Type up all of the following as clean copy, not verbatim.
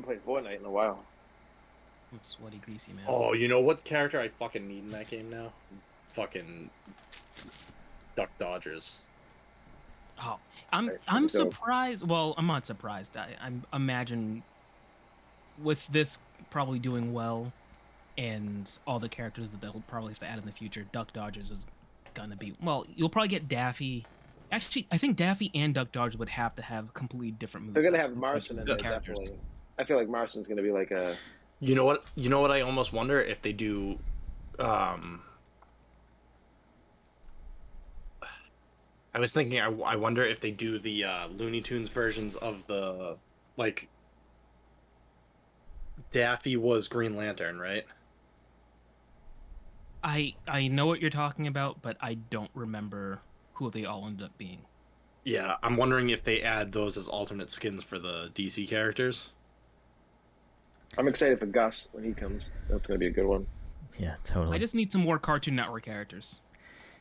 played Fortnite in a while. I'm sweaty, greasy man. Oh, you know what character I fucking need in that game now? Fucking Duck Dodgers. Oh, I'm surprised. Well, I'm not surprised. I imagine with this probably doing well, and all the characters that they'll probably have to add in the future, Duck Dodgers is gonna be. Well, you'll probably get Daffy. Actually, I think Daffy and Duck Dodgers would have to have completely different moves. They're gonna have Martian in there, definitely. I feel like Martian's gonna be like a. You know what? You know what? I almost wonder if they do. I was thinking. I wonder if they do the Looney Tunes versions of the like. Daffy was Green Lantern, right? I know what you're talking about, but I don't remember who they all ended up being. Yeah, I'm wondering if they add those as alternate skins for the DC characters. I'm excited for Gus when he comes. That's gonna be a good one. Yeah, totally. I just need some more Cartoon Network characters.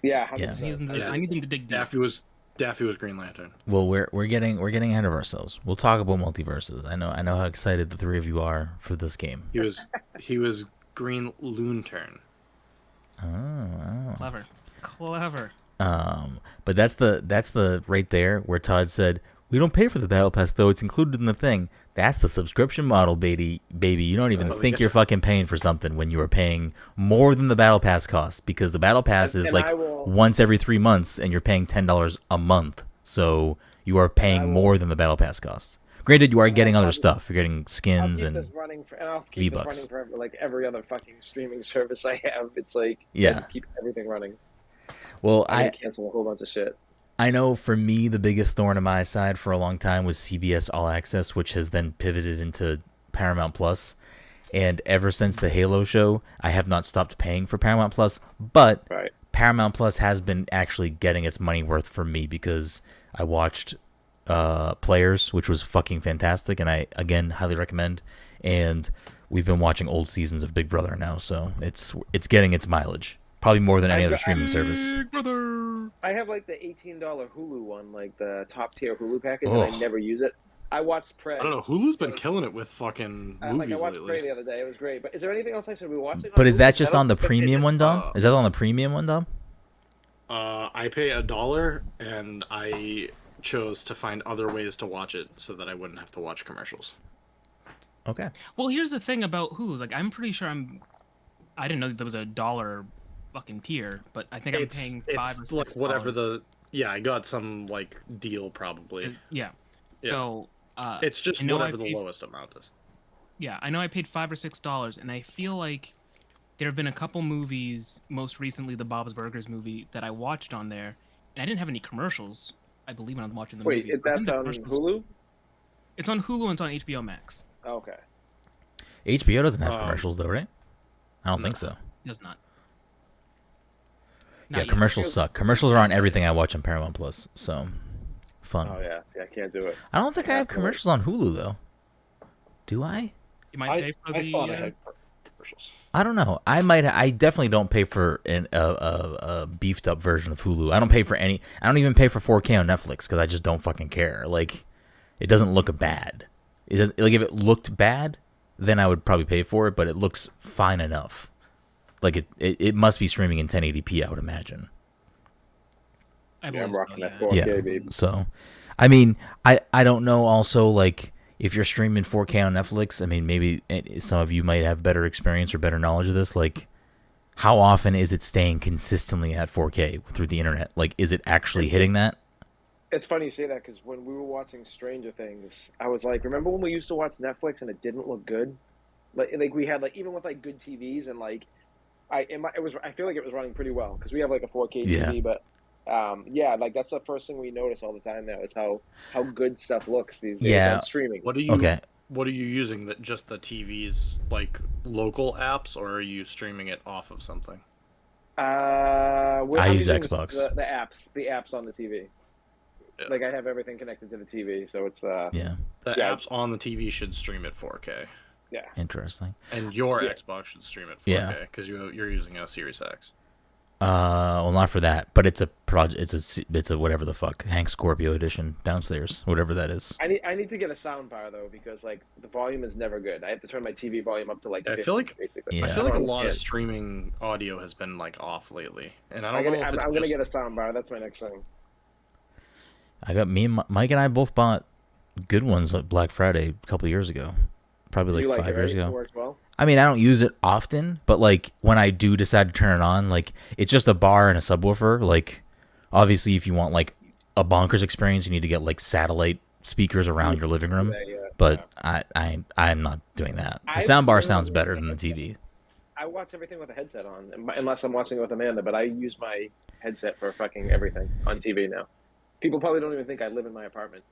Yeah, 100%. I need them to dig deep. Daffy was Green Lantern. Well, we're getting ahead of ourselves. We'll talk about MultiVersus. I know how excited the three of you are for this game. He was Green Lantern. Oh. Clever. But that's the right there where Todd said, "We don't pay for the battle pass though; it's included in the thing." That's the subscription model, baby. You don't even think you're fucking paying for something when you are paying more than the battle pass costs, because the battle pass is like once every 3 months, and you're paying $10 a month. So you are paying more than the battle pass costs. Granted, you are getting other stuff. You're getting skins and I'll keep this running for like every other fucking streaming service I have. It's like just keep everything running. Well, I cancel a whole bunch of shit. I know for me, the biggest thorn in my side for a long time was CBS All Access, which has then pivoted into Paramount Plus. And ever since the Halo show, I have not stopped paying for Paramount Plus. But Paramount Plus has been actually getting its money worth for me, because I watched Players, which was fucking fantastic, and I, again, highly recommend. And we've been watching old seasons of Big Brother now, so it's getting its mileage. Probably more than any other streaming service. I have like the $18 Hulu one, like the top tier Hulu package, and I never use it. I watched Prey. I don't know. Hulu's been killing it with fucking movies I watched lately. Prey the other day. It was great. But is there anything else I should be watching? But is that just on the premium one, Dom? Is that on the premium one, Dom? I pay $1, and I chose to find other ways to watch it so that I wouldn't have to watch commercials. Okay. Well, here's the thing about Hulu. Like, I'm pretty sure I didn't know that there was a $1 fucking tier, but I think I'm paying $5 or $6. Like whatever I got some like deal probably. Yeah. So it's just whatever the lowest amount is. Yeah, I know I paid $5 or $6, and I feel like there have been a couple movies, most recently the Bob's Burgers movie, that I watched on there, and I didn't have any commercials, I believe, when I was watching the movie. Wait, that's on Hulu? It's on Hulu and it's on HBO Max. Okay. HBO doesn't have commercials, though, right? I don't think so. It does not. Yeah, commercials suck. Commercials are on everything I watch on Paramount Plus, so fun. Oh yeah, I can't do it. I don't think I have commercials on Hulu though. Do I? You might pay for I thought I had commercials. I don't know. I definitely don't pay for a beefed up version of Hulu. I don't even pay for 4K on Netflix, because I just don't fucking care. Like, it doesn't look bad. Like, if it looked bad, then I would probably pay for it. But it looks fine enough. Like, it must be streaming in 1080p, I would imagine. I'm rocking that 4K, baby. So, I mean, I don't know also, like, if you're streaming 4K on Netflix, I mean, maybe some of you might have better experience or better knowledge of this. Like, how often is it staying consistently at 4K through the internet? Like, is it actually hitting that? It's funny you say that, because when we were watching Stranger Things, I was like, remember when we used to watch Netflix and it didn't look good? Like we had, like, even with, like, good TVs, and, like, I feel like it was running pretty well, because we have like a 4K TV, but like that's the first thing we notice all the time now, is how good stuff looks these days on streaming. What are you using? Just the TV's like local apps, or are you streaming it off of something? I use Xbox. The apps on the TV. Yeah. Like, I have everything connected to the TV, so it's the apps on the TV should stream at 4K. Yeah. Interesting. And your Xbox should stream at 4K, because you're using a Series X. Well, not for that, but it's a project. It's a whatever the fuck Hank Scorpio edition downstairs, whatever that is. I need to get a sound bar though, because like the volume is never good. I have to turn my TV volume up to like 50, I feel like basically. Yeah. I feel like a lot of streaming audio has been like off lately, and I don't know if I'm gonna get a sound bar. That's my next thing. I got Mike and I both bought good ones at Black Friday a couple of years ago, probably like 5 years ago. It works well. I mean, I don't use it often, but like when I do decide to turn it on, like it's just a bar and a subwoofer. Like obviously, if you want like a bonkers experience, you need to get like satellite speakers around your living room. But I'm not doing that. The soundbar sounds better than the TV. I watch everything with a headset on, unless I'm watching it with Amanda. But I use my headset for fucking everything on TV now. People probably don't even think I live in my apartment.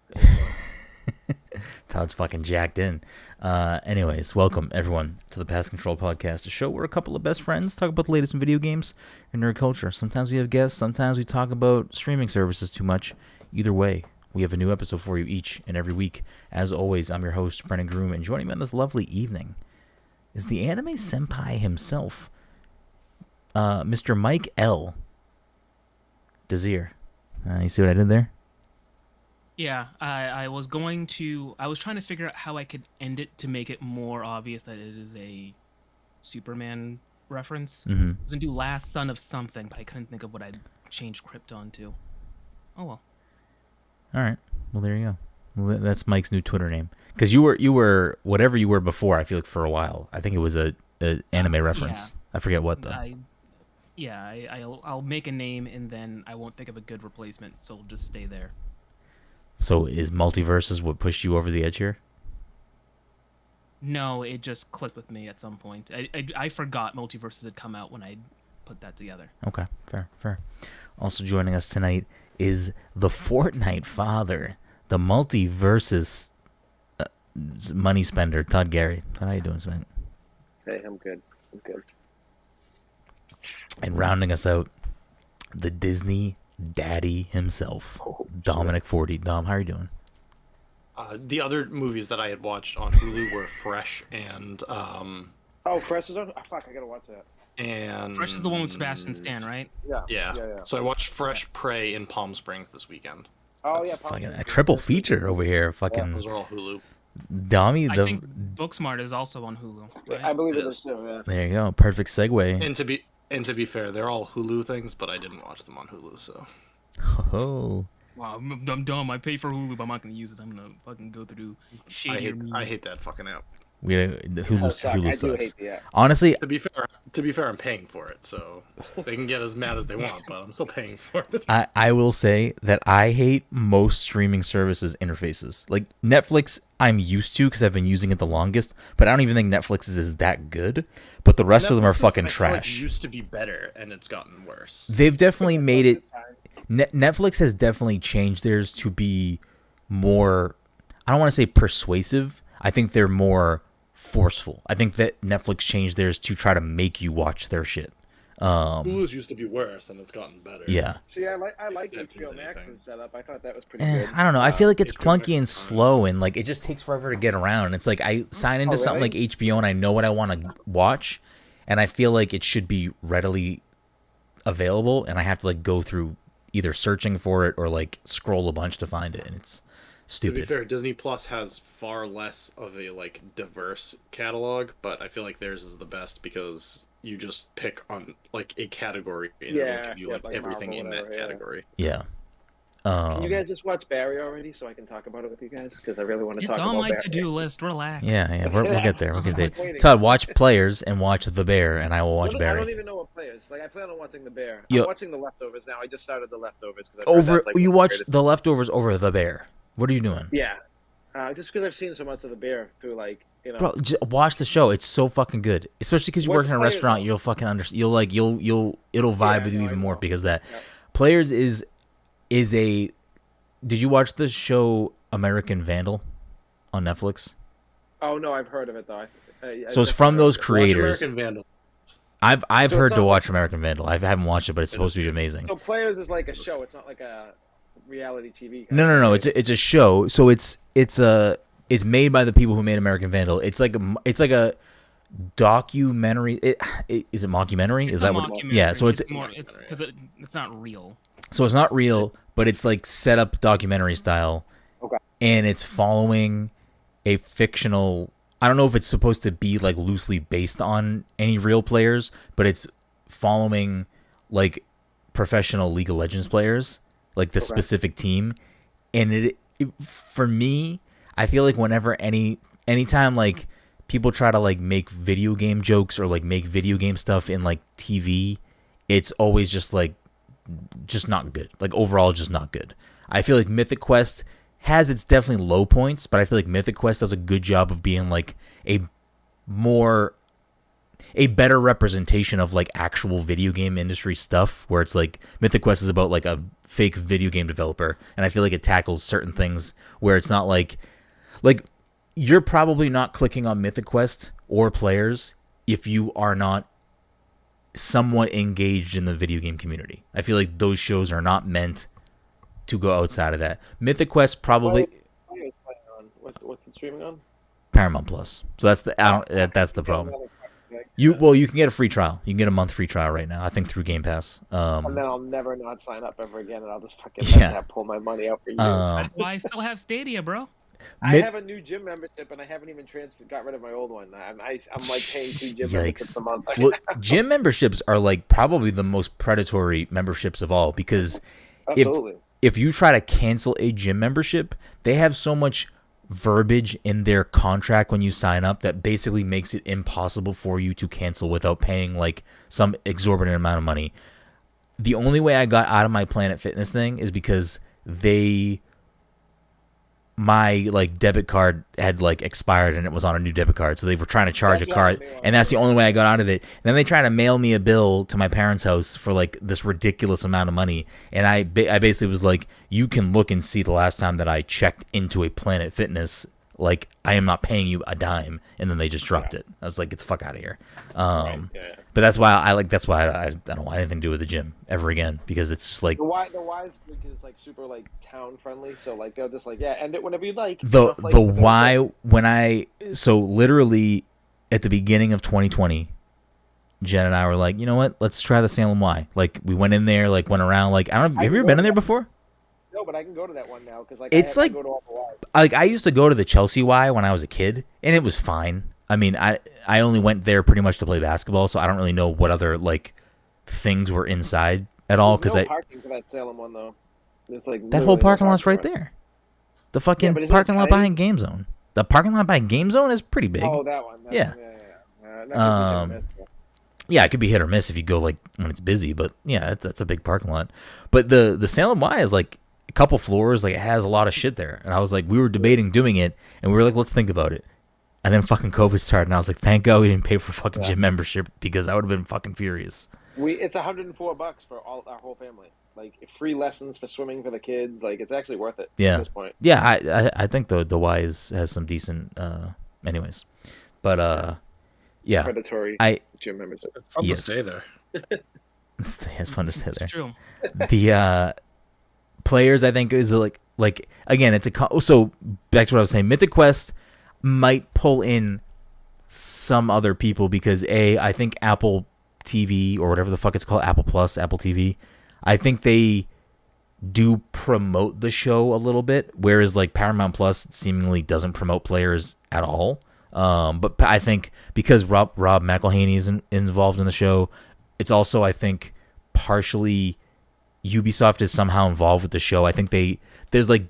Todd's fucking jacked in. Anyways, welcome everyone to the Pass Control Podcast, a show where a couple of best friends talk about the latest in video games and nerd culture. Sometimes we have guests, sometimes we talk about streaming services too much. Either way, we have a new episode for you each and every week. As always, I'm your host, Brenden Groom, and joining me on this lovely evening is the anime senpai himself, Mr. Mike L. Desir. You see what I did there? Yeah, I was trying to figure out how I could end it to make it more obvious that it is a Superman reference. Mm-hmm. I was gonna do Last Son of something, but I couldn't think of what I'd change Krypton to. Oh well. All right. Well, there you go. Well, that's Mike's new Twitter name. Because you were whatever you were before. I feel like for a while. I think it was a anime reference. Yeah. I forget what though. I'll make a name and then I won't think of a good replacement, so it'll just stay there. So is MultiVersus what pushed you over the edge here? No, it just clicked with me at some point. I forgot MultiVersus had come out when I put that together. Okay, fair. Also joining us tonight is the Fortnite father, the MultiVersus money spender, Todd Gary. How you doing tonight? Hey, I'm good. And rounding us out, the Disney daddy himself, Dominic 40. Dom, how are you doing? The other movies that I had watched on Hulu were Fresh and Fresh is on. Oh, fuck, I gotta watch that. And Fresh is the one with Sebastian Stan, right? Yeah. So I watched Fresh, Prey in Palm Springs this weekend. Oh That's yeah, fucking a triple feature over here. Fucking those are all Hulu. Dommy, I think Booksmart is also on Hulu. Right? I believe it is too. Yeah. There you go. Perfect segue. And to be fair, they're all Hulu things, but I didn't watch them on Hulu, so. Oh. Wow, I'm dumb. I pay for Hulu, but I'm not gonna use it. I'm gonna fucking go through shady. I hate that fucking app. Hulu sucks. Yeah. Honestly, To be fair, I'm paying for it, so they can get as mad as they want, but I'm still paying for it. I will say that I hate most streaming services interfaces. Like Netflix, I'm used to because I've been using it the longest, but I don't even think Netflix is that good. But the rest of them are fucking trash. It used to be better, and it's gotten worse. They've definitely made it. Netflix has definitely changed theirs to be more. I don't want to say persuasive. I think they're more forceful. I think that Netflix changed theirs to try to make you watch their shit. Hulu's used to be worse, and it's gotten better. Yeah. See, I like HBO Max's setup. I thought that was pretty good. I don't know. I feel like it's HBO clunky and slow, and like it just takes forever to get around. It's like I sign into something like HBO, and I know what I want to watch, and I feel like it should be readily available, and I have to like go through either searching for it or like scroll a bunch to find it, and it's stupid. To be fair, Disney Plus has far less of a like diverse catalog, but I feel like theirs is the best because you just pick on like a category and it'll give you like everything Marvel, in that category. Yeah. Can you guys just watch Barry already so I can talk about it with you guys? Because I really want to talk about Barry. Get on my to-do list. Relax. Yeah. We'll get there. We'll get there. Todd, watch Players and watch The Bear, and I will watch Barry. I don't even know what Players. Like I plan on watching The Bear. Yo. I'm watching The Leftovers now. I just started The Leftovers. You watched The Leftovers over The Bear. What are you doing? Yeah. Just because I've seen so much of The Bear through like Bro, just watch the show. It's so fucking good. Especially because you work in a restaurant, you'll fucking understand. It'll vibe with you even more because that. Yep. Players is a. Did you watch the show American Vandal on Netflix? Oh no, I've heard of it though. So it's from those creators. Watch American Vandal. I've heard to watch American Vandal. I haven't watched it, but it's supposed to be amazing. So Players is like a show. It's not like a reality TV. No. It's a show. So it's made by the people who made American Vandal. It's like a documentary. Is it mockumentary? Is that what? Yeah. So it's more. It's because it's not real. So it's not real, but it's like set up documentary style. Okay. And it's following a fictional. I don't know if it's supposed to be like loosely based on any real players, but it's following like professional League of Legends players, like the specific team. And it for me, I feel like whenever anytime like people try to like make video game jokes or like make video game stuff in like TV, it's always just not good. Like overall, just not good. I feel like Mythic Quest has its definitely low points, but I feel like Mythic Quest does a good job of being like a better representation of like actual video game industry stuff, where it's like Mythic Quest is about like a fake video game developer, and I feel like it tackles certain things where it's not like you're probably not clicking on Mythic Quest or players if you are not somewhat engaged in the video game community. I feel like those shows are not meant to go outside of that. Mythic Quest probably. What's it streaming on? Paramount Plus. So that's the problem. You can get a free trial. You can get a month free trial right now. I think through Game Pass. And then I'll never not sign up ever again, and I'll just fucking pull my money out for years. That's why I still have Stadia, bro. I have a new gym membership, and I haven't even got rid of my old one. I'm like paying 2 gym memberships a month. Well, gym memberships are like probably the most predatory memberships of all, because if you try to cancel a gym membership, they have so much verbiage in their contract when you sign up that basically makes it impossible for you to cancel without paying like some exorbitant amount of money. The only way I got out of my Planet Fitness thing is because my like debit card had like expired and it was on a new debit card, so they were trying to charge a card, and that's the only way I got out of it. And then they tried to mail me a bill to my parents' house for like this ridiculous amount of money, and I basically was like, you can look and see the last time that I checked into a Planet Fitness, like I am not paying you a dime. And then they just dropped it. I was like, get the fuck out of here. But that's why I don't want anything to do with the gym ever again, because it's just like the Y is like super like town friendly, so like they'll just like end it whenever you like. The Y so literally at the beginning of 2020, Jen and I were like, you know what? Let's try the Salem Y. Like we went in there, like went around, like I don't know. Have you ever been in there before? No, but I can go to that one now because like it's I go to all the Ys. Like I used to go to the Chelsea Y when I was a kid, and it was fine. I mean, I only went there pretty much to play basketball, so I don't really know what other like things were inside at all. There's no parking for that Salem one though. There's like that whole parking lot's right there. The fucking parking lot behind Game Zone. The parking lot behind Game Zone is pretty big. Oh, that one. Yeah. Yeah, it could be hit or miss if you go like when it's busy, but yeah, that's a big parking lot. But the Salem Y is like a couple floors, like it has a lot of shit there. And I was like, we were debating doing it, and we were like, let's think about it. And then fucking COVID started, and I was like, thank God we didn't pay for fucking gym membership, because I would have been fucking furious. It's $104 for our whole family. Like free lessons for swimming for the kids. Like it's actually worth it at this point. Yeah, I think the Y has some decent anyways. But yeah. Predatory gym membership. It's fun to stay there. It's fun to stay there. It's true. The players, I think, is like again, it's so back to what I was saying. Mythic Quest might pull in some other people because I think Apple TV or whatever the fuck it's called, Apple Plus, Apple TV, I think they do promote the show a little bit, whereas like Paramount Plus seemingly doesn't promote players at all. But I think because Rob McElhaney is involved in the show, it's also, I think, partially Ubisoft is somehow involved with the show. I think there's like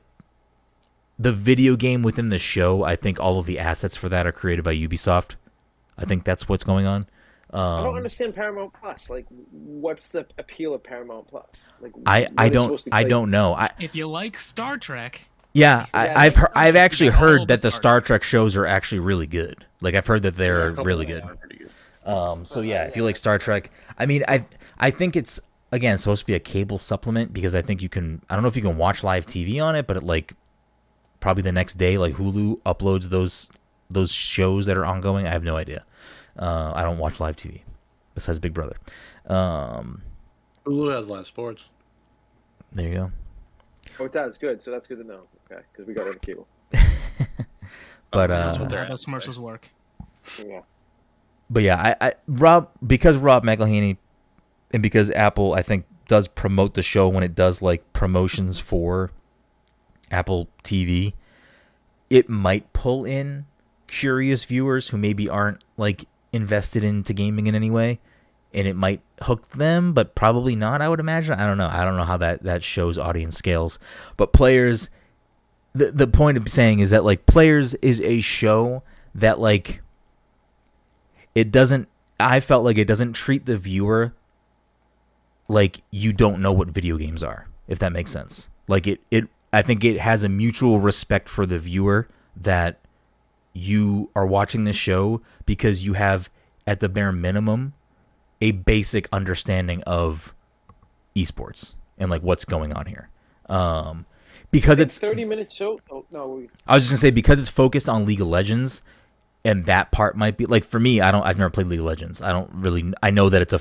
the video game within the show. I think all of the assets for that are created by Ubisoft. I think that's what's going on. I don't understand Paramount Plus. Like, what's the appeal of Paramount Plus? Like, I don't know. If you like Star Trek. Yeah, I've actually heard that the Star Trek shows are actually really good. Like I've heard that they're really good. So yeah, if you like Star Trek, I mean, I think it's again supposed to be a cable supplement, because I think you can. I don't know if you can watch live TV on it, but like probably the next day, like Hulu uploads those shows that are ongoing. I have no idea. I don't watch live TV besides Big Brother. Hulu has live sports. There you go. Oh, it does. Good. So that's good to know. Okay, because we got rid of cable. But that's what those commercials work. Yeah. but yeah, because Rob McElhenney and because Apple, I think, does promote the show when it does like promotions for Apple TV, it might pull in curious viewers who maybe aren't like invested into gaming in any way, and it might hook them, but probably not, I would imagine. I don't know how that show's audience scales. But Players, the point of saying is that like Players is a show that like I felt like it doesn't treat the viewer like you don't know what video games are, if that makes sense. Like I think it has a mutual respect for the viewer that you are watching this show because you have, at the bare minimum, a basic understanding of esports and like what's going on here. Because it's 30-minute show. Oh no, I was just gonna say, because it's focused on League of Legends, and that part might be like, for me, I've never played League of Legends. I know that it's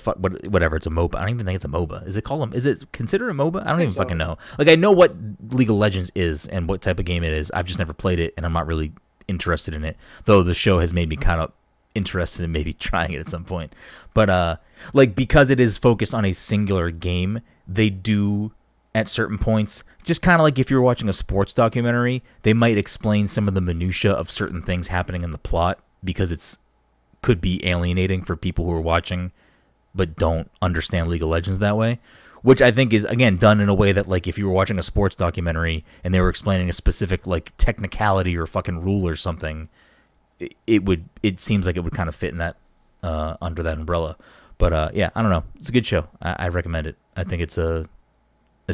whatever, it's a MOBA. I don't even think it's a MOBA. Is it considered a MOBA? I don't even fucking know. Like, I know what League of Legends is and what type of game it is. I've just never played it, and I'm not really interested in it. Though the show has made me kind of interested in maybe trying it at some point. But like, because it is focused on a singular game, they do at certain points, just kind of like if you're watching a sports documentary, they might explain some of the minutia of certain things happening in the plot, because could be alienating for people who are watching but don't understand League of Legends that way, which I think is, again, done in a way that, like, if you were watching a sports documentary and they were explaining a specific like technicality or fucking rule or something, it seems like it would kind of fit in that under that umbrella. But yeah, I don't know, it's a good show. I recommend it. I think it's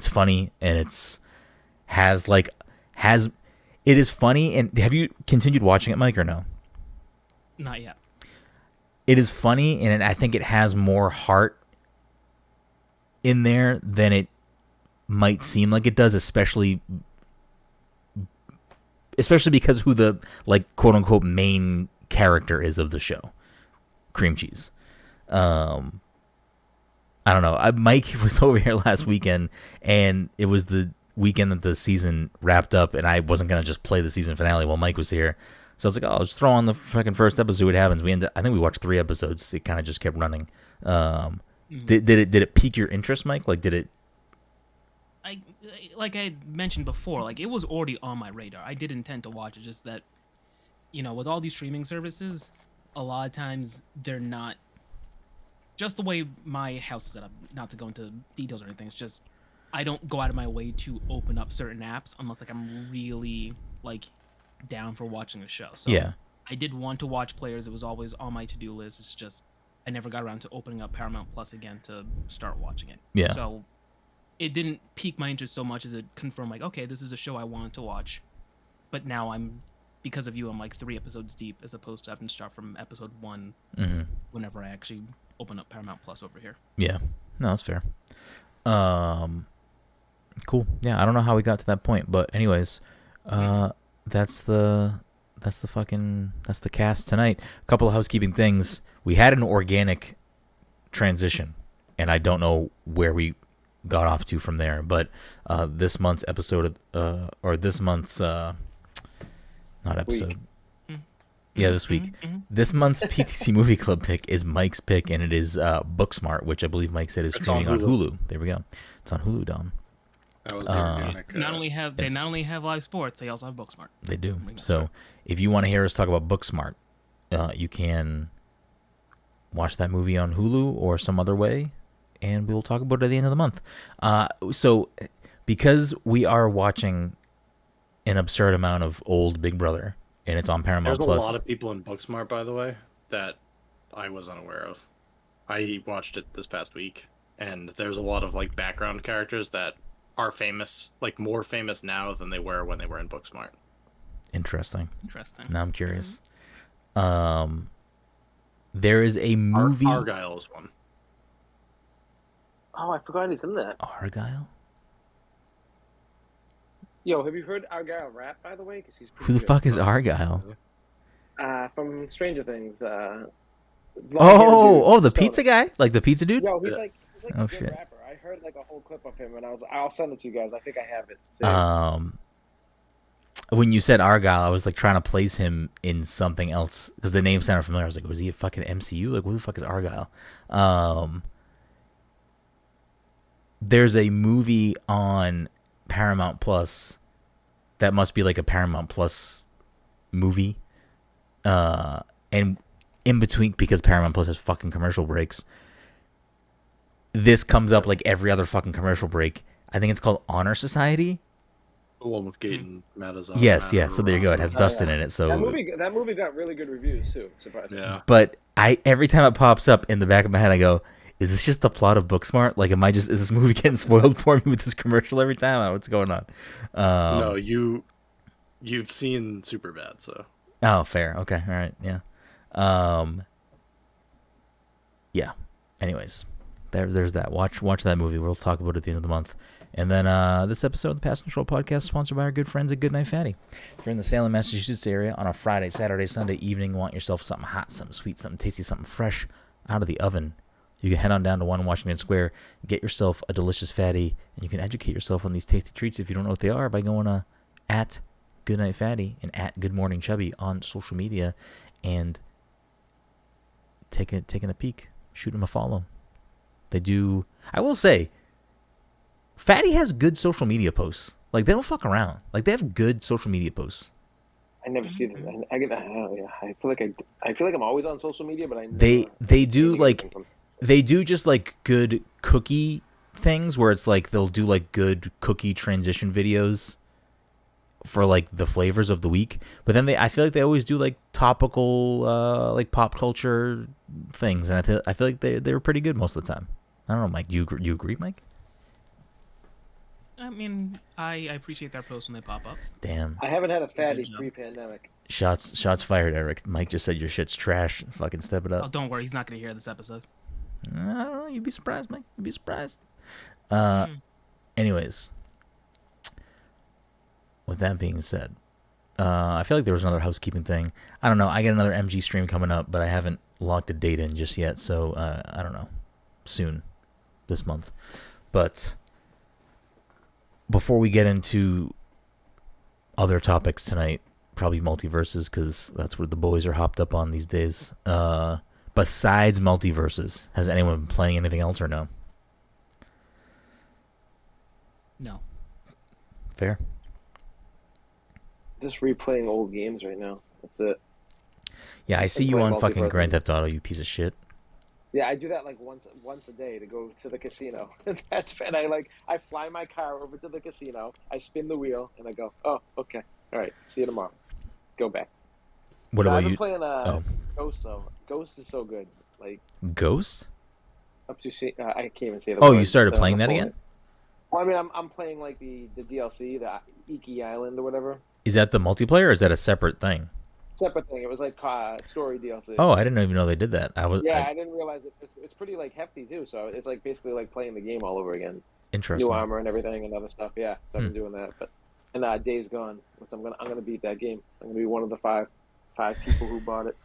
funny, and it is funny. And have you continued watching it, Mike, or no? Not yet. It is funny, and I think it has more heart in there than it might seem like it does, especially because who the, like, quote unquote main character is of the show, Cream Cheese. I don't know. Mike was over here last weekend, and it was the weekend that the season wrapped up, and I wasn't gonna just play the season finale while Mike was here. So I was like, "Oh, I'll just throw on the fucking first episode, see what happens." I think we watched 3 episodes. It kind of just kept running. Did it pique your interest, Mike? Like, did it? Like I mentioned before, like, it was already on my radar. I did intend to watch it, just that, with all these streaming services, a lot of times they're not. Just the way my house is set up, not to go into details or anything, it's just I don't go out of my way to open up certain apps unless, like, I'm really, like, down for watching a show. So yeah, I did want to watch Players. It was always on my to-do list. It's just I never got around to opening up Paramount Plus again to start watching it. Yeah. So it didn't pique my interest so much as it confirmed, like, okay, this is a show I wanted to watch. But now because of you, I'm like 3 episodes deep, as opposed to having to start from episode 1 whenever I actually open up Paramount Plus over here. Yeah. No, that's fair. Cool. Yeah, I don't know how we got to that point, but anyways, that's the cast tonight. A couple of housekeeping things. We had an organic transition, and I don't know where we got off to from there, but this month's episode this week. This month's PTC Movie Club pick is Mike's pick, and it is Booksmart, which I believe Mike said is streaming on Hulu. There we go. It's on Hulu, Dom. That was organic. Not only have live sports, they also have Booksmart. They do. So if you want to hear us talk about Booksmart, you can watch that movie on Hulu or some other way, and we'll talk about it at the end of the month. So because we are watching an absurd amount of old Big Brother, and it's on Paramount Plus. There's a lot of people in Booksmart, by the way, that I was unaware of. I watched it this past week, and there's a lot of, like, background characters that are famous, like, more famous now than they were when they were in Booksmart. Interesting. Now I'm curious. There is a movie. Argyle is one. Oh, I forgot he's in that. Argyle? Yo, have you heard Argyle rap, by the way? Because he's who the fuck is Argyle? From Stranger Things. The pizza guy, like the pizza dude. Yo, he's like oh, a good shit. rapper. I heard like a whole clip of him, and I'll send it to you guys. I think I have it. when you said Argyle, I was like trying to place him in something else because the name sounded familiar. I was like, was he a fucking MCU? Like, who the fuck is Argyle? There's a movie on Paramount Plus that must be like a Paramount Plus movie. And in between, because Paramount Plus has fucking commercial breaks, this comes up like every other fucking commercial break. I think it's called Honor Society. The one with Gaten Matazan. Yes. So there you go. It has Dustin in it. So that movie got really good reviews too. Surprisingly. Yeah. But every time it pops up in the back of my head, I go, is this just the plot of Booksmart? Like, is this movie getting spoiled for me with this commercial every time? What's going on? No, you've seen Superbad, so. Oh, fair. Okay. All right. Yeah. Yeah. Anyways, there's that. Watch that movie. We'll talk about it at the end of the month. And then this episode of the Pass Control Podcast is sponsored by our good friends at Goodnight Fatty. If you're in the Salem, Massachusetts area on a Friday, Saturday, Sunday evening, want yourself something hot, something sweet, something tasty, something fresh out of the oven, you can head on down to 1 Washington Square, get yourself a delicious fatty, and you can educate yourself on these tasty treats if you don't know what they are by going at Goodnight Fatty and at Good Morning Chubby on social media and taking a peek, shoot them a follow. They do. I will say, Fatty has good social media posts. Like, they don't fuck around. Like, they have good social media posts. I never see this. I feel like I'm always on social media, but they do just like good cookie things where it's like they'll do like good cookie transition videos for like the flavors of the week. But then I feel like they always do like topical like pop culture things, and I feel like they were pretty good most of the time. I don't know, Mike. Do you agree, Mike? I mean, I appreciate their posts when they pop up. Damn. I haven't had a fatty pre-pandemic. Shots fired, Eric. Mike just said your shit's trash. Fucking step it up. Oh, don't worry. He's not going to hear this episode. I don't know. You'd be surprised, Mike. You'd be surprised. Anyways. With that being said, I feel like there was another housekeeping thing. I don't know. I got another MG stream coming up, but I haven't locked a date in just yet. So, I don't know. Soon. This month. But before we get into other topics tonight, probably MultiVersus, because that's what the boys are hopped up on these days. Besides MultiVersus, has anyone been playing anything else or no? No. Fair. Just replaying old games right now. That's it. Yeah, I see you on fucking Grand Theft Auto, you piece of shit. Yeah, I do that like once a day to go to the casino. And I fly my car over to the casino, I spin the wheel, and I go, oh, okay, all right, see you tomorrow. Go back. What about you? I've been playing Ghost though. Ghost is so good. Like Ghost? I can't even say the Oh, word. you started playing that again? Well, I mean, I'm playing like the DLC, the Iki Island or whatever. Is that the multiplayer, or is that a separate thing? Separate thing. It was like story DLC. Oh, I didn't even know they did that. I didn't realize it. It's pretty like hefty too. So it's like basically like playing the game all over again. Interesting. New armor and everything and other stuff. Yeah, so I've been doing that. And Days Gone, which I'm gonna beat that game. I'm gonna be one of the five people who bought it.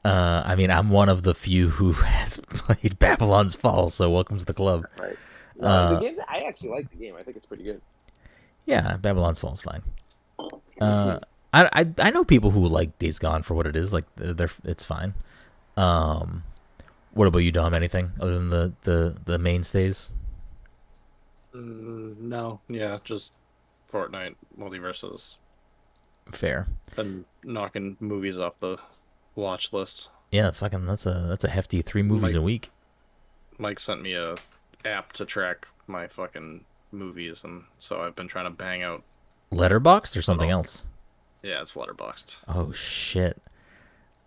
I mean, I'm one of the few who has played Babylon's Fall. So welcome to the club. Right. The game, I actually like the game. I think it's pretty good. Yeah, Babylon's Fall is fine. I know people who like Days Gone for what it is. Like it's fine. What about you, Dom? Anything other than the mainstays? No. Yeah, just Fortnite, MultiVersus. Fair. And knocking movies off the watch list. Yeah, fucking that's a hefty 3 movies a week. Mike sent me a app to track my fucking movies, and so I've been trying to bang out. Letterboxd or something else? Yeah, it's Letterboxd. Oh shit.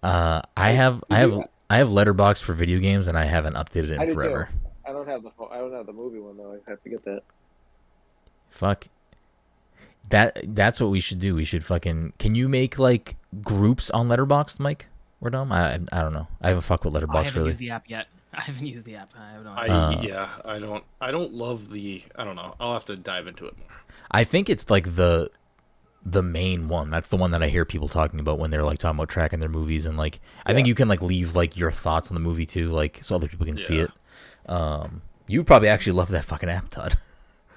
I have Letterboxd for video games, and I haven't updated it in forever. Too. I don't have the movie one though. I have to get that. Fuck. That's what we should do. We should fucking. Can you make like groups on Letterboxd, Mike? Or Dom? I don't know. I haven't fucked with Letterboxd I haven't really. used the app yet. I haven't used the app. I don't love the. I don't know. I'll have to dive into it more. I think it's like the main one. That's the one that I hear people talking about when they're like talking about tracking their movies, and like I think you can like leave like your thoughts on the movie too, like so other people can see it. You'd probably actually love that fucking app, Todd.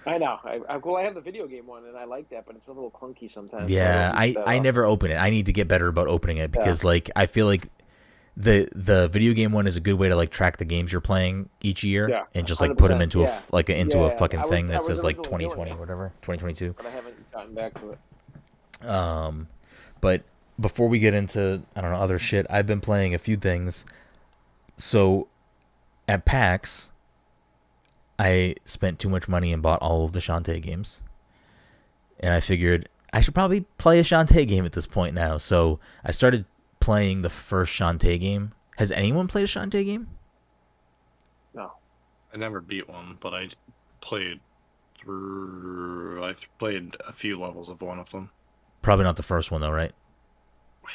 I know. I have the video game one, and I like that, but it's a little clunky sometimes. So Yeah, don't use that I often. never open it. I need to get better about opening it because like I feel like the video game one is a good way to like track the games you're playing each year Yeah, and just like put them 100%. into Yeah, into a yeah. fucking thing I that was says like originally doing 2020 or it, whatever, 2022. but I haven't gotten back to it. But before we get into I don't know other shit, I've been playing a few things. So at PAX, I spent too much money and bought all of the Shantae games. And I figured I should probably play a Shantae game at this point now. So I started playing the first Shantae game. Has anyone played a Shantae game? No. I never beat one, but I played played a few levels of one of them. Probably not the first one though, right? I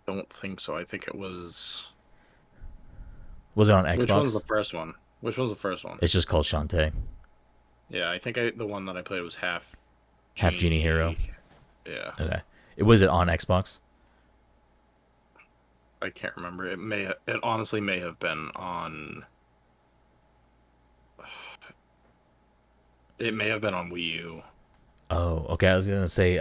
don't think so. I think it was. Was it on Xbox? Which one's the first one? Which one's the first one? It's just called Shantae. Yeah, I think the one that I played was half Genie Hero. Yeah. Okay. Was it on Xbox? I can't remember. It honestly may have been on. It may have been on Wii U. Oh, okay. I was gonna say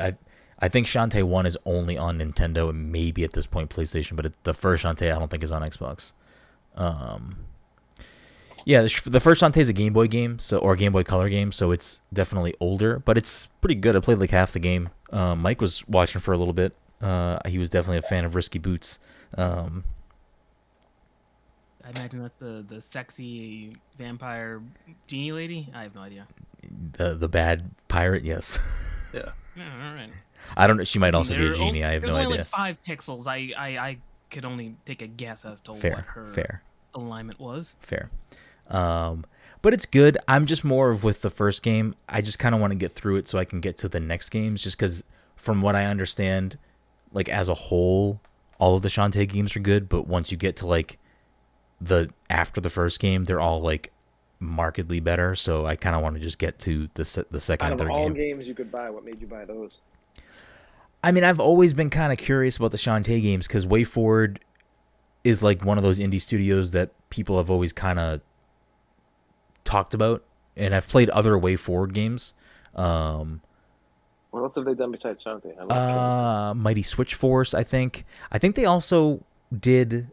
I think Shantae 1 is only on Nintendo and maybe at this point PlayStation, but the first Shantae I don't think is on Xbox. Yeah, the first Shantae is a Game Boy game, or Game Boy Color game, so it's definitely older, but it's pretty good. I played like half the game. Mike was watching for a little bit. He was definitely a fan of Risky Boots. I imagine that's the sexy vampire genie lady. I have no idea. The bad pirate, yes. Yeah. All right. I don't know. She might also be a genie. I have no only idea. Like 5 pixels. I could only take a guess as to what her alignment was. Fair. But it's good. I'm just more of with the first game. I just kind of want to get through it so I can get to the next games. Just because, from what I understand, like as a whole, all of the Shantae games are good. But once you get to like after the first game, they're all like markedly better. So I kind of want to just get to the second and third game. Out of all games you could buy, what made you buy those? I mean, I've always been kind of curious about the Shantae games because WayForward is like one of those indie studios that people have always kind of talked about, and I've played other WayForward games. What else have they done besides Shantae? Mighty Switch Force, I think. I think they also did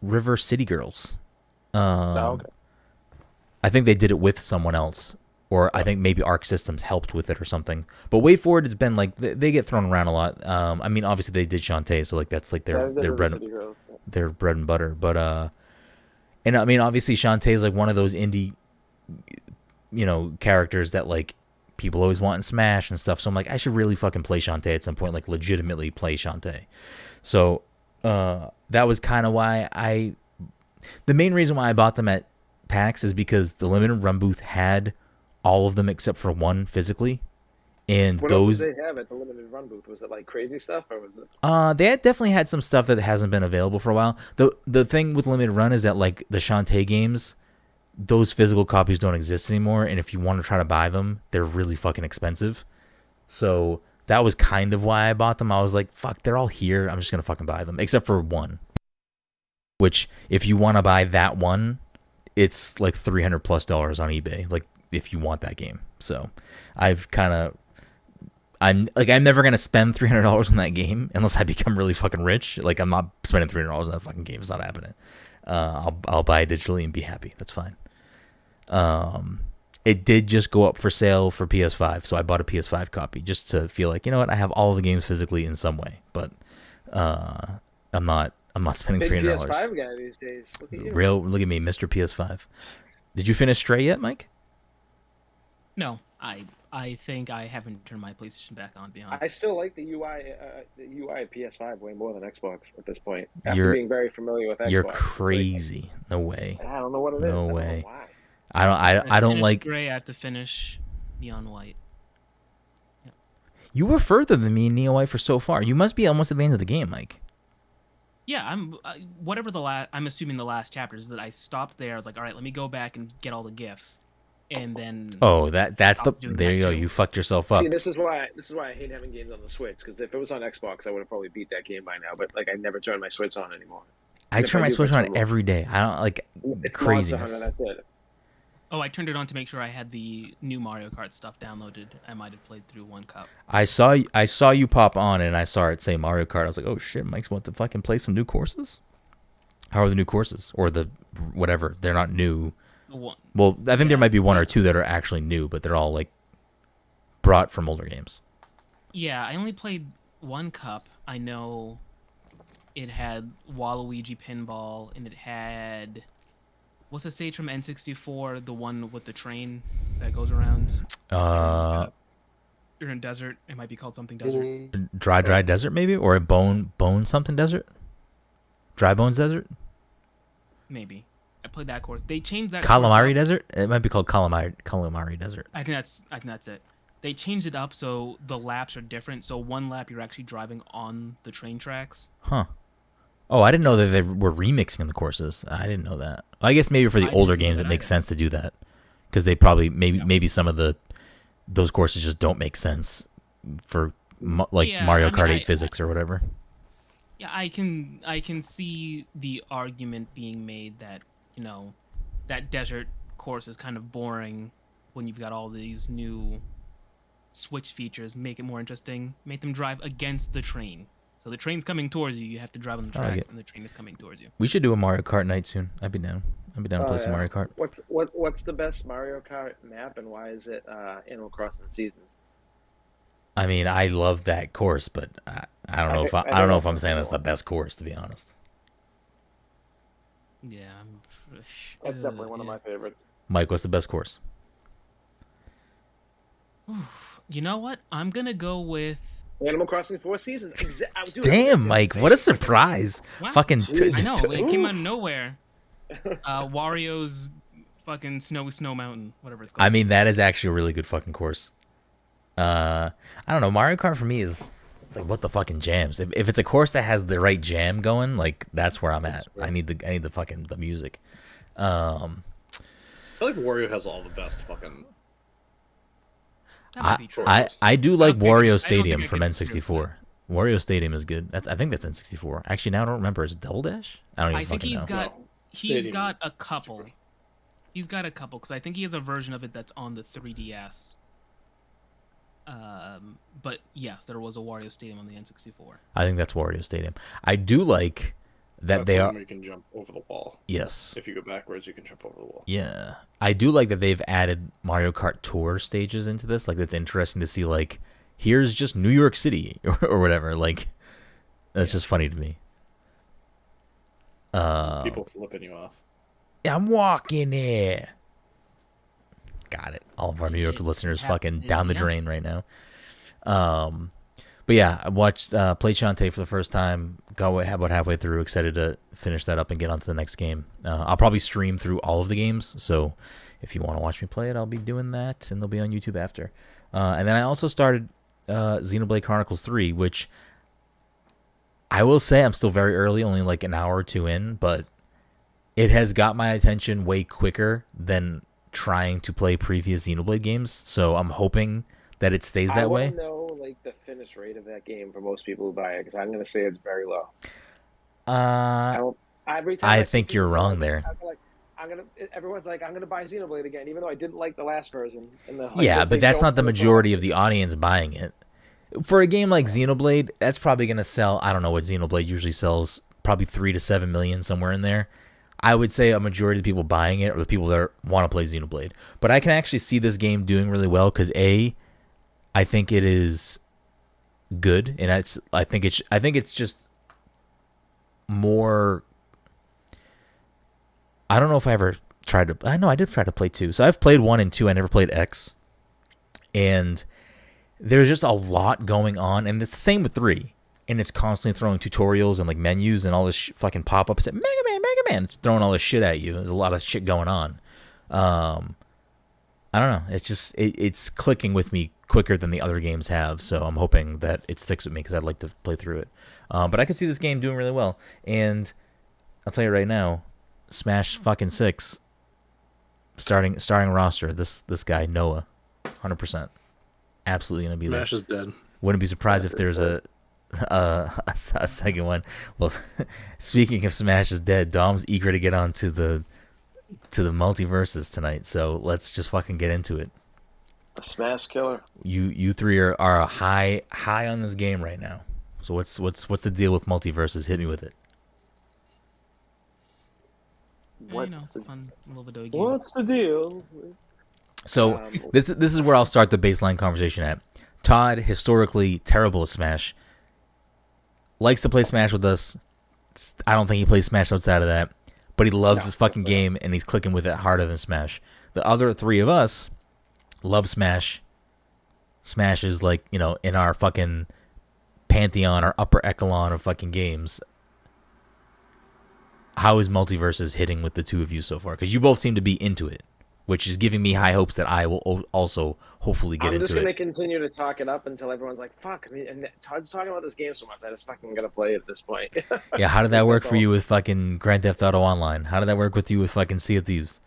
River City Girls. Okay. I think they did it with someone else, or I think maybe Arc Systems helped with it or something. But WayForward has been like they get thrown around a lot. I mean, obviously they did Shantae, so like that's like their bread and butter. But and I mean, obviously Shantae is like one of those indie, characters that like people always want in Smash and stuff. So I'm like, I should really fucking play Shantae at some point, like legitimately play Shantae. So that was kind of why the main reason why I bought them at PAX is because the limited run booth had all of them except for one physically, and what else did they have at the limited run booth? Was it like crazy stuff, or was it? They definitely had some stuff that hasn't been available for a while. The thing with limited run is that like the Shantae games, those physical copies don't exist anymore, and if you want to try to buy them, they're really fucking expensive. So that was kind of why I bought them. I was like, fuck, they're all here. I'm just gonna fucking buy them, except for one. Which, if you want to buy that one, it's like $300+ on eBay. Like, if you want that game. So, I'm never gonna spend $300 on that game unless I become really fucking rich. Like, I'm not spending $300 on that fucking game. It's not happening. I'll buy it digitally and be happy. That's fine. It did just go up for sale for PS5, so I bought a PS5 copy just to feel like, you know what, I have all of the games physically in some way. But I'm not spending $300. PS5 guy these days. Look at you. Look at me, Mr. PS5. Did you finish Stray yet, Mike? No, I think I haven't turned my PlayStation back on. To be honest, I still like the UI of PS5 way more than Xbox at this point. After being very familiar with Xbox, you're crazy. Like, no way. I don't know what it is. No way. Why. I don't like. Gray. I have to finish Neon White. Yep. You were further than me in Neon White for so far. You must be almost at the end of the game, Mike. Yeah, I'm whatever I'm assuming the last chapter is that I stopped there. I was like, all right, let me go back and get all the gifts, and then. Oh, that's there you go. You fucked yourself up. See, this is why I hate having games on the Switch, because if it was on Xbox, I would have probably beat that game by now. But like, I never turn my Switch on anymore. I turn my Switch on every day. I don't like. It's craziness. Monster Hunter, that's it. Oh, I turned it on to make sure I had the new Mario Kart stuff downloaded. I might have played through one cup. I saw you pop on and I saw it say Mario Kart. I was like, oh shit, Mike's want to fucking play some new courses. How are the new courses or the whatever? They're not new. Well, I think there might be one or two that are actually new, but they're all like brought from older games. Yeah, I only played one cup. I know it had Waluigi Pinball, and it had... What's the stage from N64? The one with the train that goes around? You're in a desert. It might be called something desert. Dry desert, maybe? Or a bone something desert? Dry Bones Desert? Maybe. I played that course. They changed that Calamari Desert? It might be called Calamari Desert. I think that's it. They changed it up so the laps are different. So one lap you're actually driving on the train tracks. Huh. Oh, I didn't know that they were remixing the courses. I didn't know that. I guess maybe for the older games it makes sense to do that, because they probably maybe some of those courses just don't make sense for Mario Kart 8 physics or whatever. Yeah, I can see the argument being made that that desert course is kind of boring when you've got all these new Switch features. Make it more interesting. Make them drive against the train. So the train's coming towards you. You have to drive on the tracks, and the train is coming towards you. We should do a Mario Kart night soon. I'd be down. I'd be down to play some Mario Kart. What's the best Mario Kart map, and why is it Animal Crossing Seasons? I mean, I love that course, but I don't know I don't know if I'm saying that's the best course, to be honest. Yeah, that's definitely one of my favorites. Mike, what's the best course? You know what? I'm gonna go with Animal Crossing 4 Seasons. Damn, Mike, what a surprise! Wow. Fucking, I know, it came out of nowhere. Wario's fucking Snow Mountain, whatever it's called. I mean, that is actually a really good fucking course. I don't know. Mario Kart for me it's like what the fucking jams. If it's a course that has the right jam going, like that's where I'm at. I need the fucking the music. I feel like Wario has all the best fucking. I do like Wario Stadium from N64. Wario Stadium is good. I think that's N64. Actually, now I don't remember. Is it Double Dash? I don't even fucking know. He's got a couple. He's got a couple because I think he has a version of it that's on the 3DS. But yes, there was a Wario Stadium on the N64. I think that's Wario Stadium. I do like that they are. You can jump over the wall. Yes. If you go backwards, you can jump over the wall. Yeah, I do like that they've added Mario Kart Tour stages into this. Like, that's interesting to see. Like, here's just New York City or whatever. Like, that's just funny to me. People flipping you off. Yeah, I'm walking here. Got it. All of our New York listeners fucking down the drain right now. But yeah, I watched played Shantae for the first time. Got about halfway through. Excited to finish that up and get on to the next game. I'll probably stream through all of the games. So if you want to watch me play it, I'll be doing that, and they'll be on YouTube after. And then I also started Xenoblade Chronicles 3, which I will say I'm still very early, only like an hour or two in, but it has got my attention way quicker than trying to play previous Xenoblade games, so I'm hoping that it stays that way. I want to know like the finish rate of that game for most people who buy it, because I'm going to say it's very low. Every time I think you're wrong there. Everyone's like, I'm gonna buy Xenoblade again, even though I didn't like the last version. But that's not the majority of the audience buying it. For a game like Xenoblade, that's probably gonna sell. I don't know what Xenoblade usually sells. Probably 3 to 7 million, somewhere in there. I would say a majority of the people buying it are the people that want to play Xenoblade. But I can actually see this game doing really well because I think it is good, and I think it's just more. I don't know if I ever tried to. I know I did try to play 2. So I've played 1 and 2. I never played X, and there's just a lot going on, and it's the same with 3. And it's constantly throwing tutorials and like menus and all this fucking pop-ups. Mega Man, it's throwing all this shit at you. There's a lot of shit going on. I don't know. It's just it's clicking with me quicker than the other games have. So I'm hoping that it sticks with me because I'd like to play through it. But I could see this game doing really well. And I'll tell you right now, Smash fucking 6 starting roster. This guy Noah, 100%, absolutely gonna be there. Smash is dead. Wouldn't be surprised if there's a second one. Well, speaking of Smash is dead, Dom's eager to get on to the to the MultiVersus tonight, so let's just fucking get into it. A smash killer. You three are high on this game right now. So what's the deal with MultiVersus? Hit me with it. What's fun little video game. What's the deal? So this is where I'll start the baseline conversation at. Todd, historically terrible at Smash, likes to play Smash with us. I don't think he plays Smash outside of that, but he loves this fucking game and he's clicking with it harder than Smash. The other three of us love Smash. Smash is like, in our fucking pantheon, our upper echelon of fucking games. How is MultiVersus hitting with the two of you so far? Because you both seem to be into it, which is giving me high hopes that I will also hopefully get into it. I'm just going to continue to talk it up until everyone's like, fuck. I mean, and Todd's talking about this game so much, I just fucking got to play it at this point. Yeah, how did that work for you with fucking Grand Theft Auto Online? How did that work with you with fucking Sea of Thieves?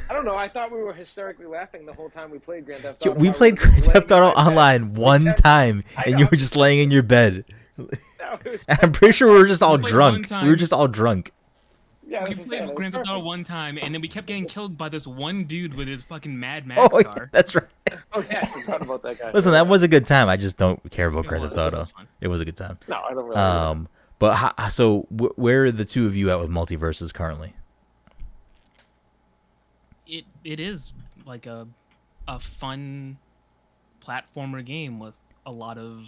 I don't know. I thought we were hysterically laughing the whole time we played Grand Theft Auto. We played Grand Theft Auto Online one time, and you were just laying in your bed. I'm pretty sure we were just all drunk. We were just all drunk. Yeah, we played Grand Theft Auto one time, and then we kept getting killed by this one dude with his fucking Mad Max car. Yeah, that's right. Oh yeah, I forgot about that guy. Listen, that was a good time. I just don't care about Grand Theft Auto. It was a good time. No, I don't really. But so where are the two of you at with MultiVersus currently? It is like a fun platformer game with a lot of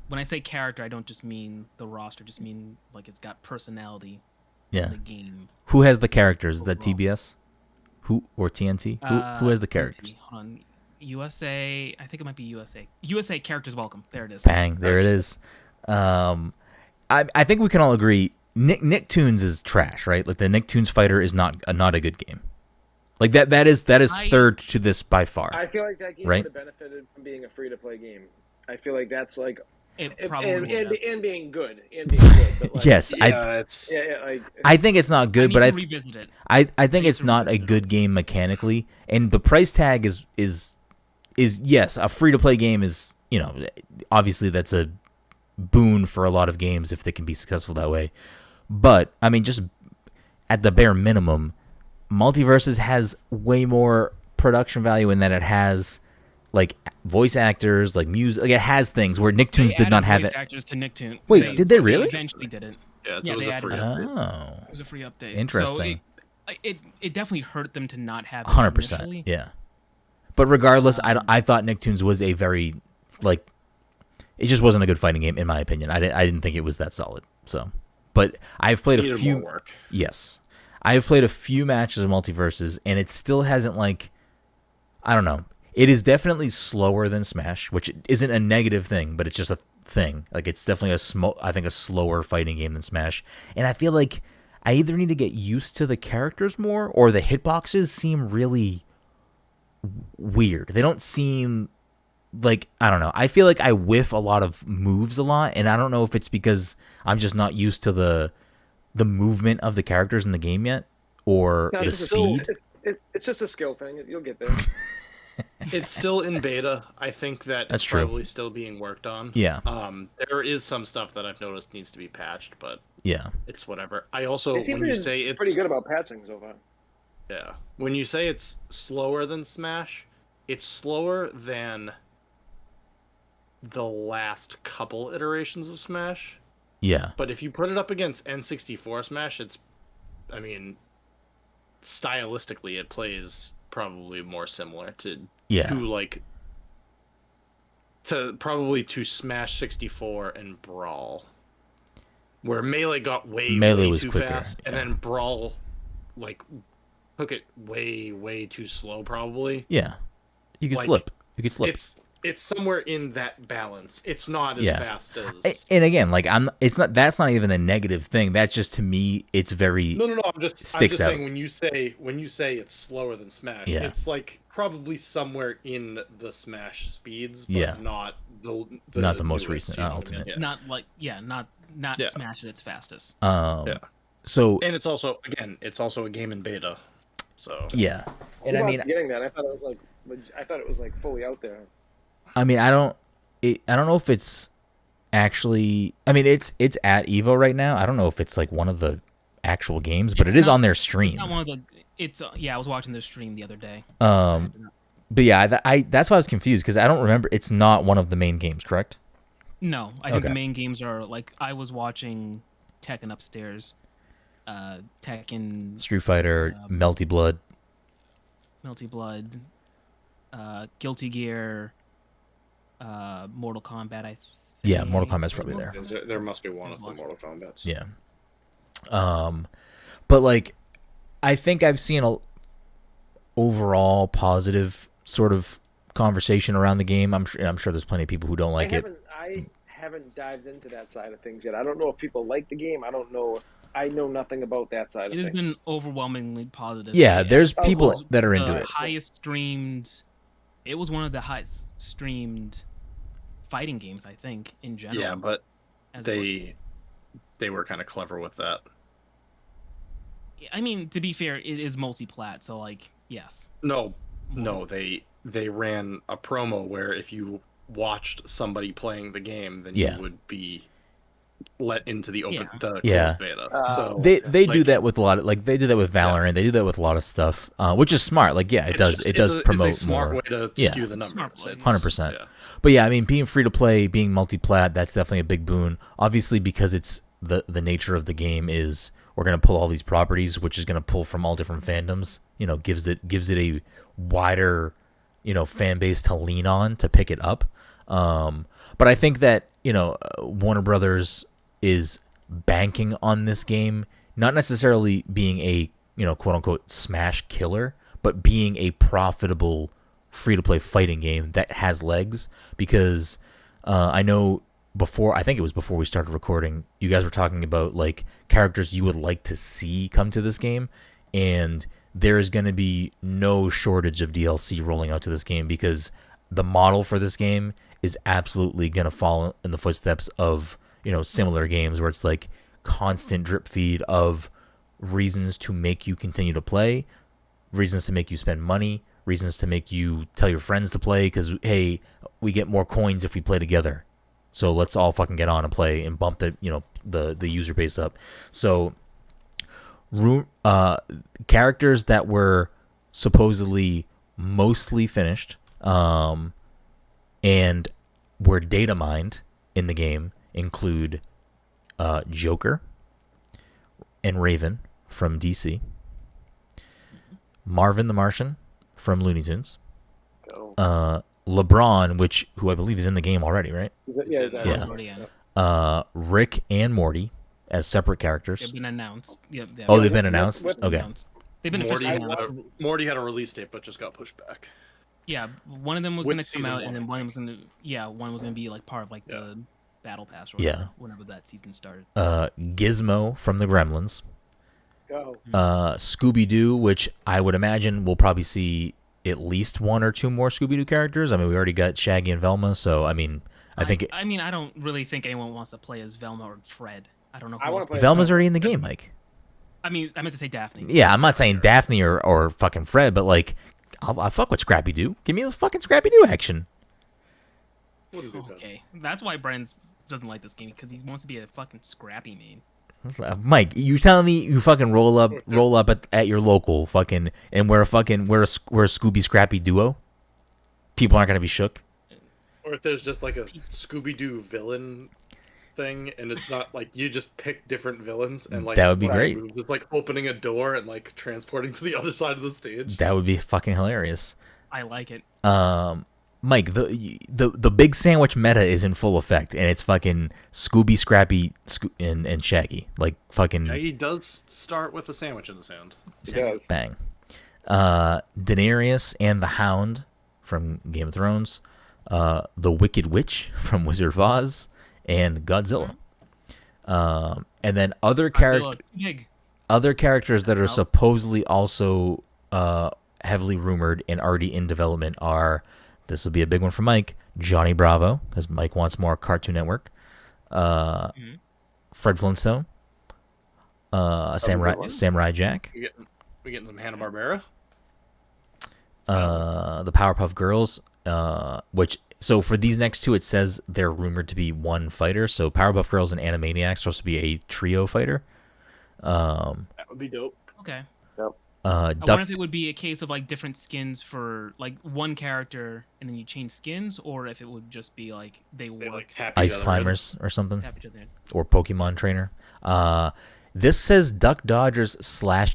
when I say character, I don't just mean the roster, just mean like it's got personality. Yeah. As a game. Who has the characters? Is that TBS? Who or TNT? Who has the characters? Hold on. USA, I think it might be USA. USA characters welcome. There it is. Bang, there it is. I think we can all agree Nicktoons is trash, right? Like the Nicktoons fighter is not a good game. Like that is third to this by far. I feel like that game would have benefited from being a free-to-play game. I feel like that's like and being good. But like, yes, like, I think it's not good, but revisit it. I think it's not a good game mechanically, and the price tag is yes, a free-to-play game is, obviously that's a boon for a lot of games if they can be successful that way. But I mean, just at the bare minimum, MultiVersus has way more production value in that it has like voice actors, like music. Like it has things where Nicktoons did not have it. Actors to Nicktoons. Wait, did they really? They eventually did it. Yeah, it was a free update. Oh, it was a free update. Interesting. So it definitely hurt them to not have it 100%. initially. Yeah, but regardless, I thought Nicktoons was a very like it just wasn't a good fighting game in my opinion. I didn't think it was that solid. So, but I've played a few. Yes. I've played a few matches of MultiVersus, and it still hasn't, like, I don't know. It is definitely slower than Smash, which isn't a negative thing, but it's just a thing. Like, it's definitely a slower fighting game than Smash. And I feel like I either need to get used to the characters more, or the hitboxes seem really weird. They don't seem like, I don't know. I feel like I whiff a lot of moves a lot, and I don't know if it's because I'm just not used to the movement of the characters in the game yet, or the speed. It's just a skill thing. You'll get there. It's still in beta. I think that's probably still being worked on. Yeah. There is some stuff that I've noticed needs to be patched, but yeah, it's whatever. I also, when you say it's pretty good about patching so far. Yeah. When you say it's slower than Smash, it's slower than the last couple iterations of Smash. Yeah. But if you put it up against N64 Smash, stylistically, it plays probably more similar to to Smash 64 and Brawl, where Melee got way too quicker, fast, and then Brawl took it way too slow. Probably. Yeah. You could slip. It's somewhere in that balance. It's not as fast as. And again, that's not even a negative thing. That's just, to me, it's very. No. I'm just saying when you say it's slower than Smash, it's like probably somewhere in the Smash speeds, but not the most recent Ultimate. Yeah. Not Smash at its fastest. So and it's also a game in beta. So yeah, and I mean, getting that, I thought it was like fully out there. I mean, I don't know if it's actually. I mean, it's at Evo right now. I don't know if it's like one of the actual games, but it is on their stream. It's not one of the. It's I was watching their stream the other day. But yeah, that's why I was confused because I don't remember. It's not one of the main games, correct? No, I think the main games are like I was watching Tekken upstairs, Tekken, Street Fighter, Melty Blood, Guilty Gear, Mortal Kombat. Yeah, Mortal Kombat's probably there. There must be one of the Mortal Kombats. Yeah. But like, I think I've seen a overall positive sort of conversation around the game. I'm sure there's plenty of people who don't like it. I haven't dived into that side of things yet. I don't know if people like the game. I don't know. I know nothing about that side of things. It has been overwhelmingly positive. Yeah, there's people that are into it. Highest streamed. It was one of the highest streamed fighting games, I think, in general. Yeah, but they were kind of clever with that. I mean, to be fair, it is multi-plat, so like, yes. No, they ran a promo where if you watched somebody playing the game, then you would be let into the open closed beta. So they do that with a lot of they do that with Valorant. They do that with a lot of stuff, which is smart. Like it does promote it's a smart more. way to skew the numbers. 100%. But yeah, I mean, being free to play, being multi-plat, that's definitely a big boon. Obviously, because it's the nature of the game is we're gonna pull all these properties, which is gonna pull from all different fandoms. Gives it a wider fan base to lean on to pick it up. But I think that Warner Brothers is banking on this game, not necessarily being a quote unquote smash killer, but being a profitable free to play fighting game that has legs. Because I know I think it was before we started recording, you guys were talking about like characters you would like to see come to this game, and there is going to be no shortage of DLC rolling out to this game because the model for this game is absolutely going to follow in the footsteps of similar games where it's like constant drip feed of reasons to make you continue to play, reasons to make you spend money, reasons to make you tell your friends to play because, hey, we get more coins if we play together. So let's all fucking get on and play and bump the user base up. So characters that were supposedly mostly finished and were data mined in the game include Joker and Raven from DC, Marvin the Martian from Looney Tunes, LeBron, who I believe is in the game already, right? Rick and Morty as separate characters. They've been announced. They've been announced? Okay. They've been Morty had a release date, but just got pushed back. Yeah, one of them was going to come out, and then one was going to be like part of like the Battle Pass or whenever that season started. Gizmo from the Gremlins. Scooby-Doo, which I would imagine we'll probably see at least one or two more Scooby-Doo characters. I mean, we already got Shaggy and Velma, so I mean, I don't really think anyone wants to play as Velma or Fred. I don't know. Velma's already in the game, Mike. I mean, I meant to say Daphne. Yeah, I'm not saying Daphne or fucking Fred, but like, I'll fuck with Scrappy-Doo. Give me the fucking Scrappy-Doo action. Okay, that's why Brenden doesn't like this game because he wants to be a fucking Scrappy main. Mike, you telling me you fucking roll up at your local fucking and we're a Scooby Scrappy duo? People aren't gonna be shook. Or if there's just like a Scooby-Doo villain thing, and it's not like you just pick different villains and like that would be great. It's like opening a door and like transporting to the other side of the stage. That would be fucking hilarious. I like it. Mike, the big sandwich meta is in full effect, and it's fucking Scooby, Scrappy, and Shaggy. Like fucking. Yeah, he does start with a sandwich in his hand. He does. Bang. Daenerys and the Hound from Game of Thrones, the Wicked Witch from Wizard of Oz, and Godzilla. And then other characters that are supposedly also heavily rumored and already in development are. This will be a big one for Mike. Johnny Bravo, because Mike wants more Cartoon Network. Fred Flintstone. Samurai Jack. We getting some Hanna-Barbera? The Powerpuff Girls. So for these next two, it says they're rumored to be one fighter. So Powerpuff Girls and Animaniacs are supposed to be a trio fighter. That would be dope. Okay. Yep. I wonder if it would be a case of like different skins for like one character and then you change skins, or if it would just be like they work like tap Ice climbers or something, tap each other in. or Pokemon trainer. This says Duck Dodgers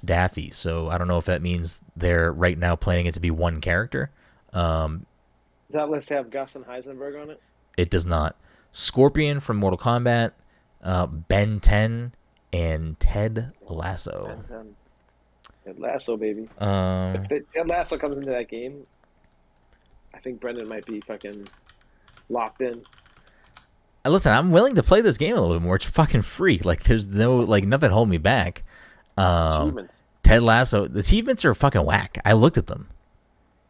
/ Daffy, so I don't know if that means they're right now planning it to be one character. Does that list have Gus and Heisenberg on it? It does not. Scorpion from Mortal Kombat, Ben 10, and Ted Lasso. Ted Lasso, baby. If Ted Lasso comes into that game, I think Brenden might be fucking locked in. Listen, I'm willing to play this game a little bit more. It's fucking free. Like, there's no, like, nothing holding me back. Achievements. Ted Lasso, the achievements are fucking whack. I looked at them.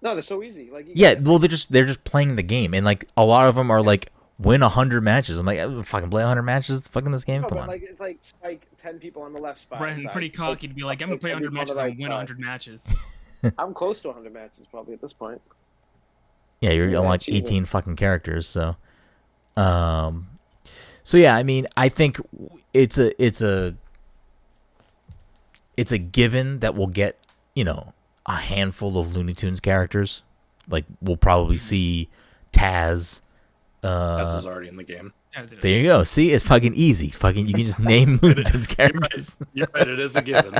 No, they're so easy. Like, well, they're just playing the game, and like a lot of them are like win 100 matches. I'm like, I would fucking play 100 matches. Fucking this game. No, Come but on. like it's like spike 10 people on the left spot. Brenden, pretty cocky to be like, I'm gonna play 100 matches and win 100 matches. I'm close to 100 matches probably at this point. Yeah, you're on like 18 fucking characters. So yeah, I mean, I think it's a given that we'll get, you know, a handful of Looney Tunes characters. Like, we'll probably see Taz. Taz is already in the game. There you go. See, it's fucking easy. Fucking, you can just name Looney Tunes characters. You're right. It is a given.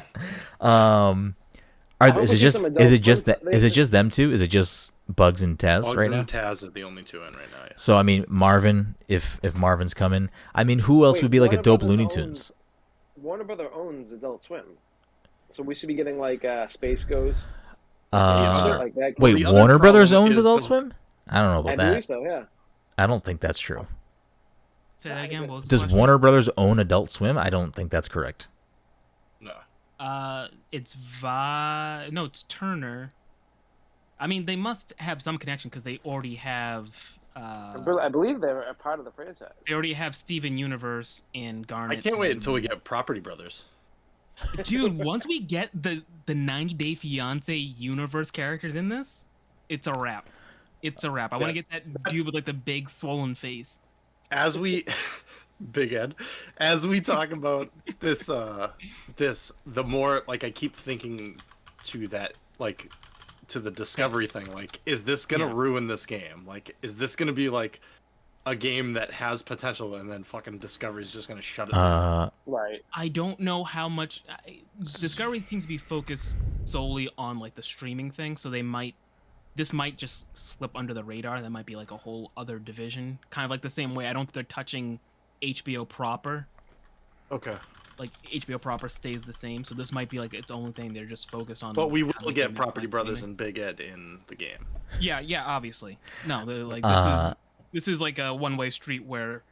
Is it just them two? Is it just Bugs and Taz Bugs right now? and Taz are the only two in right now. Yeah. So I mean, Marvin, if Marvin's coming, I mean, who else would be like a dope Looney Tunes? Warner Brother owns Adult Swim, so we should be getting like Space Ghost. Like that. Wait, Warner Brothers owns Adult Swim? I don't know about that. I believe so. Yeah. I don't think that's true. Say that again. Does Warner Brothers own Adult Swim? I don't think that's correct. No. It's No, it's Turner. I mean, they must have some connection because they already have. I believe they're a part of the franchise. They already have Steven Universe and Garnet. I can't wait until we get Property Brothers. Dude, once we get the 90 Day Fiance universe characters in this, it's a wrap. It's a wrap. I want to get that dude with like the big swollen face. As we Big Ed, as we talk about this the more like I keep thinking to that, like, to the Discovery thing, like, is this gonna ruin this game? Like, is this gonna be like a game that has potential and then fucking Discovery's just gonna shut it down? Right. I don't know how much Discovery seems to be focused solely on like the streaming thing, so this might just slip under the radar. That might be like a whole other division, kind of like the same way I don't think they're touching HBO proper. Okay. Like HBO proper stays the same, so this might be like its own thing. They're just focused on. But we will get Property Brothers and Big Ed in the game. Yeah, obviously. No, like this is like a one-way street where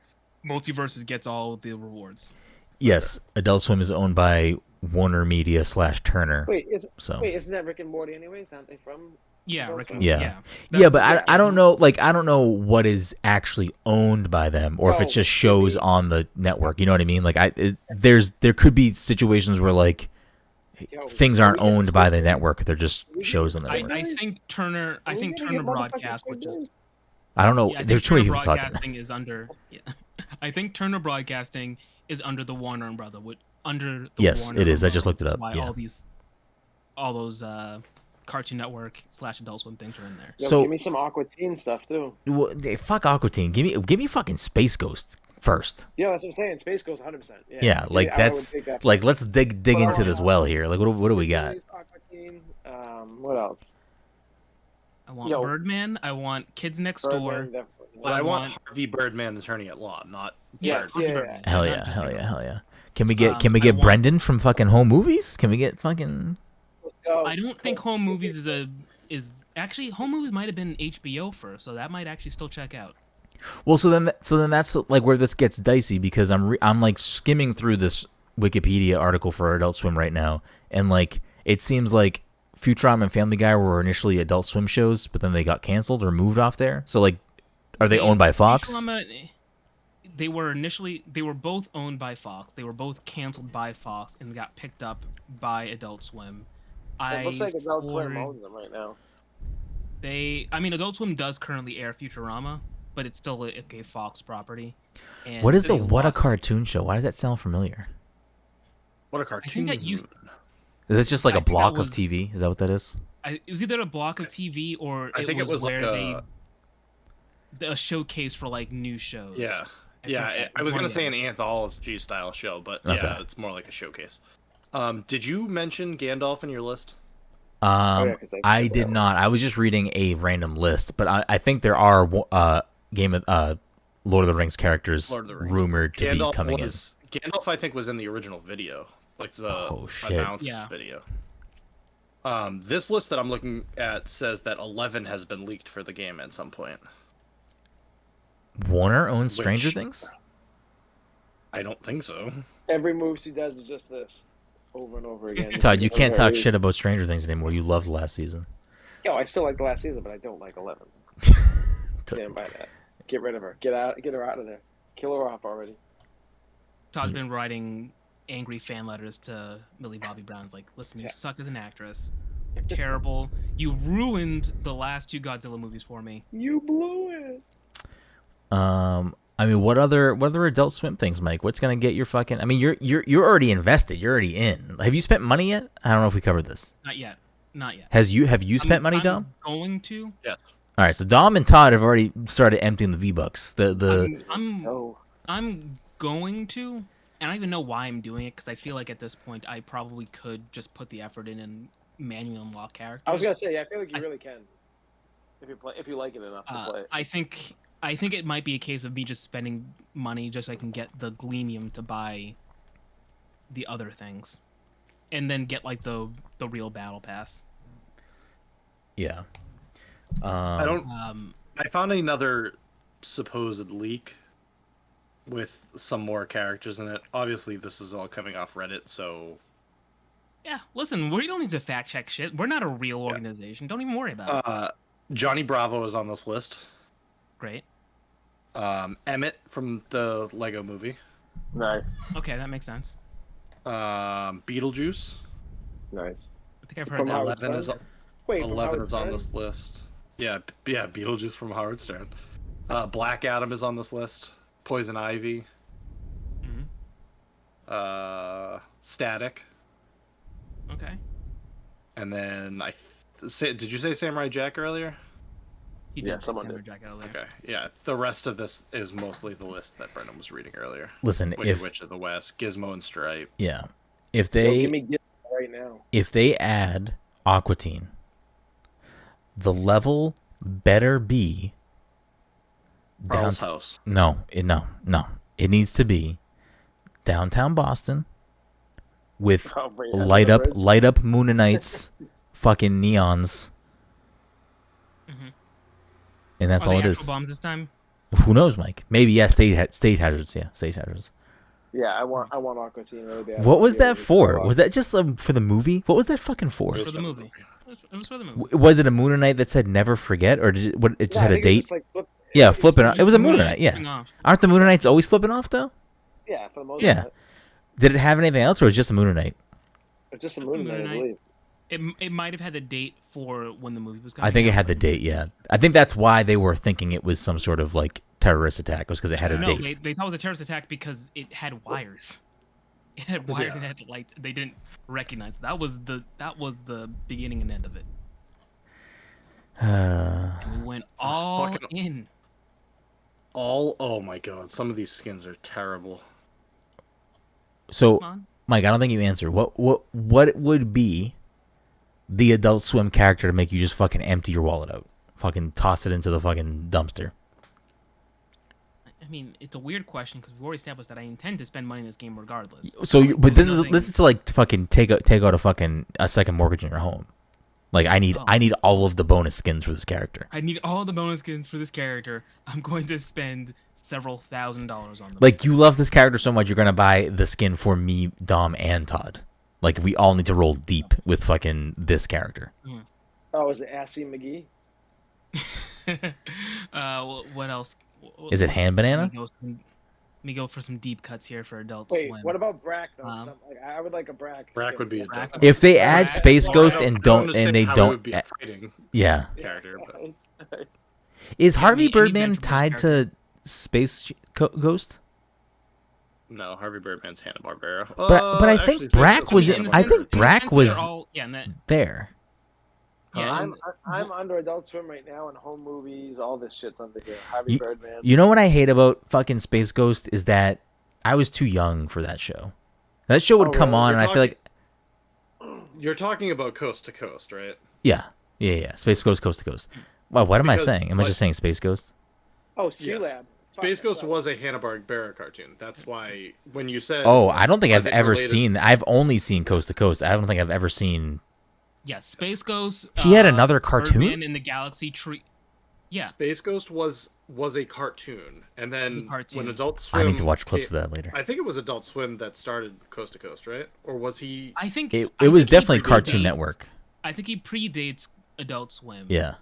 MultiVersus gets all the rewards. Yes, Adult Swim is owned by Warner Media / Turner. Wait, isn't that Rick and Morty anyways? Aren't they from? Yeah, Rick and Yeah, but I don't know. Like, I don't know what is actually owned by them, or if it's just shows on the network. You know what I mean? Like, there could be situations where like things aren't owned by the network; they're just shows on the network. I think Turner Broadcast, which is I don't know. There's too many people talking. Broadcasting is under. Yeah, I think Turner Broadcasting is under the Warner Brother. Under the yes, Warner it is. I just looked it up. Yeah. All those Cartoon Network / Adult Swim things are in there. So give me some Aqua Teen stuff too. Well, fuck Aqua Teen. Give me fucking Space Ghost first. Yeah, that's what I'm saying. Space Ghost 100%. Yeah, like that's like let's dig into this well here. Like what do we got? Aqua Teen. What else? I want Birdman. I want Kids Next Door. But I want Harvey Birdman, Attorney at Law, not Bird. Hell yeah. Can we get Brenden from fucking Home Movies? Can we get fucking? I don't think Home Movies is actually Home Movies might have been HBO first, so that might actually still check out. Well, so then that's like where this gets dicey, because I'm like skimming through this Wikipedia article for Adult Swim right now, and like it seems like Futurama and Family Guy were initially Adult Swim shows, but then they got canceled or moved off there. So like, are they owned by Fox? Futurama, they were both owned by Fox. They were both canceled by Fox and got picked up by Adult Swim. It looks like Adult Swim owns them right now. Adult Swim does currently air Futurama, but it's still a Fox property. And what is the What a Cartoon Show? Why does that sound familiar? What a I cartoon! think that used. Is this just like I a think that block of was- TV? Is that what that is? It was either a block of TV or I think it was where like a showcase for like new shows. yeah, think I was one gonna or the say other. an anthology style show, but Okay. yeah, it's more like a showcase. Did you mention Gandalf in your list? yeah, 'cause I forgot did one. not. I was just reading a random list, but I think there are Lord of the Rings characters Lord of the Rings. rumored to Gandalf be coming in. Gandalf, I think, was in the original video, like the Oh, shit. announced Yeah. video. This list that I'm looking at says that 11 has been leaked for the game at some point. Warner owns Stranger Which- Things? I don't think so. Every move she does is just this, over and over again. Todd, you For can't her talk reason. shit about Stranger Things anymore. You loved last season. Yo, I still like the last season, but I don't like 11. Stand by that. Get rid of her. Get her out of there. Kill her off already. Todd's been writing angry fan letters to Millie Bobby Brown's like, listen, you Yeah. suck as an actress. You're terrible. You ruined the last 2 Godzilla movies for me. You blew it. I mean, what other Adult Swim things, Mike? What's gonna get your fucking? I mean, you're already invested. You're already in. Have you spent money yet? I don't know if we covered this. Not yet. Not yet. Have you spent money, I'm Dom? Going to. Yes. All right, so Dom and Todd have already started emptying the V-Bucks. I'm Oh, going to, and I don't even know why I'm doing it because I feel like at this point I probably could just put the effort in and manually unlock characters. I was gonna say, I feel like you I- really can, if you like it enough to play it. I think it might be a case of me just spending money just so I can get the Gleamium to buy the other things, and then get like the real battle pass. Yeah. I don't. Um, I found another supposed leak with some more characters in it. Obviously, this is all coming off Reddit, so yeah, listen, we don't need to fact check shit. We're not a real organization. Don't even worry about it. Johnny Bravo is on this list. Great. Emmett from the Lego Movie. Nice, Okay, that makes sense. Beetlejuice. nice. I think I've heard From that. Howard 11 is Stern? Wait, from 11 Howard is on Stern? this list. Yeah, Beetlejuice from Howard Stern. Black Adam is on this list. Poison Ivy. Mhm. Static. Okay. And then did you say Samurai Jack earlier? He Yeah, did someone Samurai did. Jack earlier. Okay, yeah. The rest of this is mostly the list that Brendan was reading earlier. Listen, Wicked if Witch of the West, Gizmo and Stripe. if Yo, they give me Gizmo right now. if they add Aquatine, the level better be Carl's down- House. No. It needs to be downtown Boston with Oh, wait, light that's up the bridge? Moonanites, fucking neons, Mhm. and that's Are all they it actual is. bombs this time? Who knows, Mike? Maybe state hazards. Yeah, state hazards. Yeah, I want Aqua Teen really bad. What was Yeah, that just for? go Was that just for the movie? What was that fucking for? It For was the for the movie. It was for the movie. Was it a Moonanite that said never forget, or did it just Yeah, I had a think it's date? just like Yeah, flipping off. It was a Moonlight Moonanite. Yeah, flipping off. aren't the Moonanites always flipping off though? Yeah, for the most Yeah. part. Did it have anything else, or was it just a Moonanite? It's just a Just a Moon Knight, I Moon Knight. believe. It might have had the date for when the movie was coming I think it out, had the but- date. Yeah, I think that's why they were thinking it was some sort of like terrorist attack. Was because it had a No, date. they thought it was a terrorist attack because it had wires. It had wires and it had lights. They didn't recognize it. That was the beginning and end of it. And we went all fucking- in. Oh my god, some of these skins are terrible. So, Come on. Mike, I don't think you answered. What would be the Adult Swim character to make you just fucking empty your wallet out, fucking toss it into the fucking dumpster? I mean, it's a weird question because we've already established that I intend to spend money in this game regardless. So, but this Nothing- is to like fucking take out a second mortgage in your home. Like I need all of the bonus skins for this character. I need all the bonus skins for this character. I'm going to spend several $1,000s on them. Like you love this character so much, you're gonna buy the skin for me, Dom, and Todd. Like we all need to roll deep with fucking this character. Oh, is it Assy McGee? What else? Is it Hand Banana? Let me go for some deep cuts here for Adult Wait, Swim. what about Brack though? 'Cause I would like a Brack. Brack skin. would be a Brack- dope- If they add Alright. Space Well, Ghost I and don't and they understand how it don't, would be a fighting yeah. character, but Is Harvey any Birdman Benjamin tied to Space Ghost? No, Harvey Birdman's Hanna-Barbera. But I think actually, Brack Space was. Ghost in the I sense- think in the Brack sense was they're all, yeah, and that, there. yeah. I'm under Adult Swim right now, and home movies, all this shit's under here. Harvey You, Birdman. you know what I hate about fucking Space Ghost is that I was too young for that show. That show would Oh, come really? on, and I feel like You're talking about Coast to Coast, right? yeah. Space Ghost, Coast to Coast. Well, what am I Because, saying? Am I just saying Space Ghost? Oh, C Yes. Lab. Space Ghost was a Hanna-Barbera cartoon. That's why when you said... Oh, I don't think are I've they ever related- seen. I've only seen Coast to Coast. I don't think I've ever seen. Yeah, Space Ghost. He had another cartoon? Birdman in the Galaxy Tree. Yeah, Space Ghost was a cartoon, and then It was a cartoon. when Adult Swim... I need to watch clips of that later. I think it was Adult Swim that started Coast to Coast, right? Or was he... I think It I was think he definitely Cartoon predates- Network. I think he predates Adult Swim. Yeah.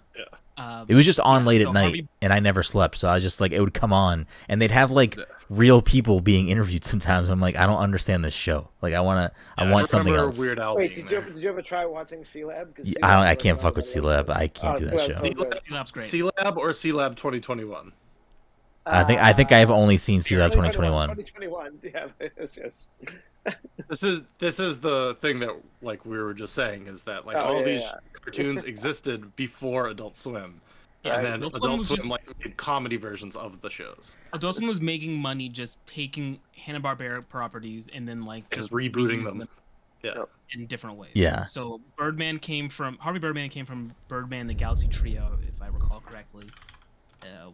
Um, It was just on late at so night, Harvey- and I never slept. So I was just like, it would come on, and they'd have like real people being interviewed sometimes. I'm like, I don't understand this show. Like, I want something remember else. Weird Al Wait, being did you ever try watching C Lab? Yeah, I can't fuck with C Lab. I can't do that show. C-Lab's great. C-Lab or C-Lab 2021? I think I've only seen C Lab 2021. 2021. Yeah, it's just. This is the thing that like we were just saying is that like all these cartoons existed before Adult Swim, Yeah, and then Adult Swim Adult was Swim just- like made comedy versions of the shows, Adult Swim was making money just taking Hanna-Barbera properties and then like just rebooting them. Yeah, in different ways. Yeah. So Harvey Birdman came from Birdman the Galaxy Trio, if I recall correctly.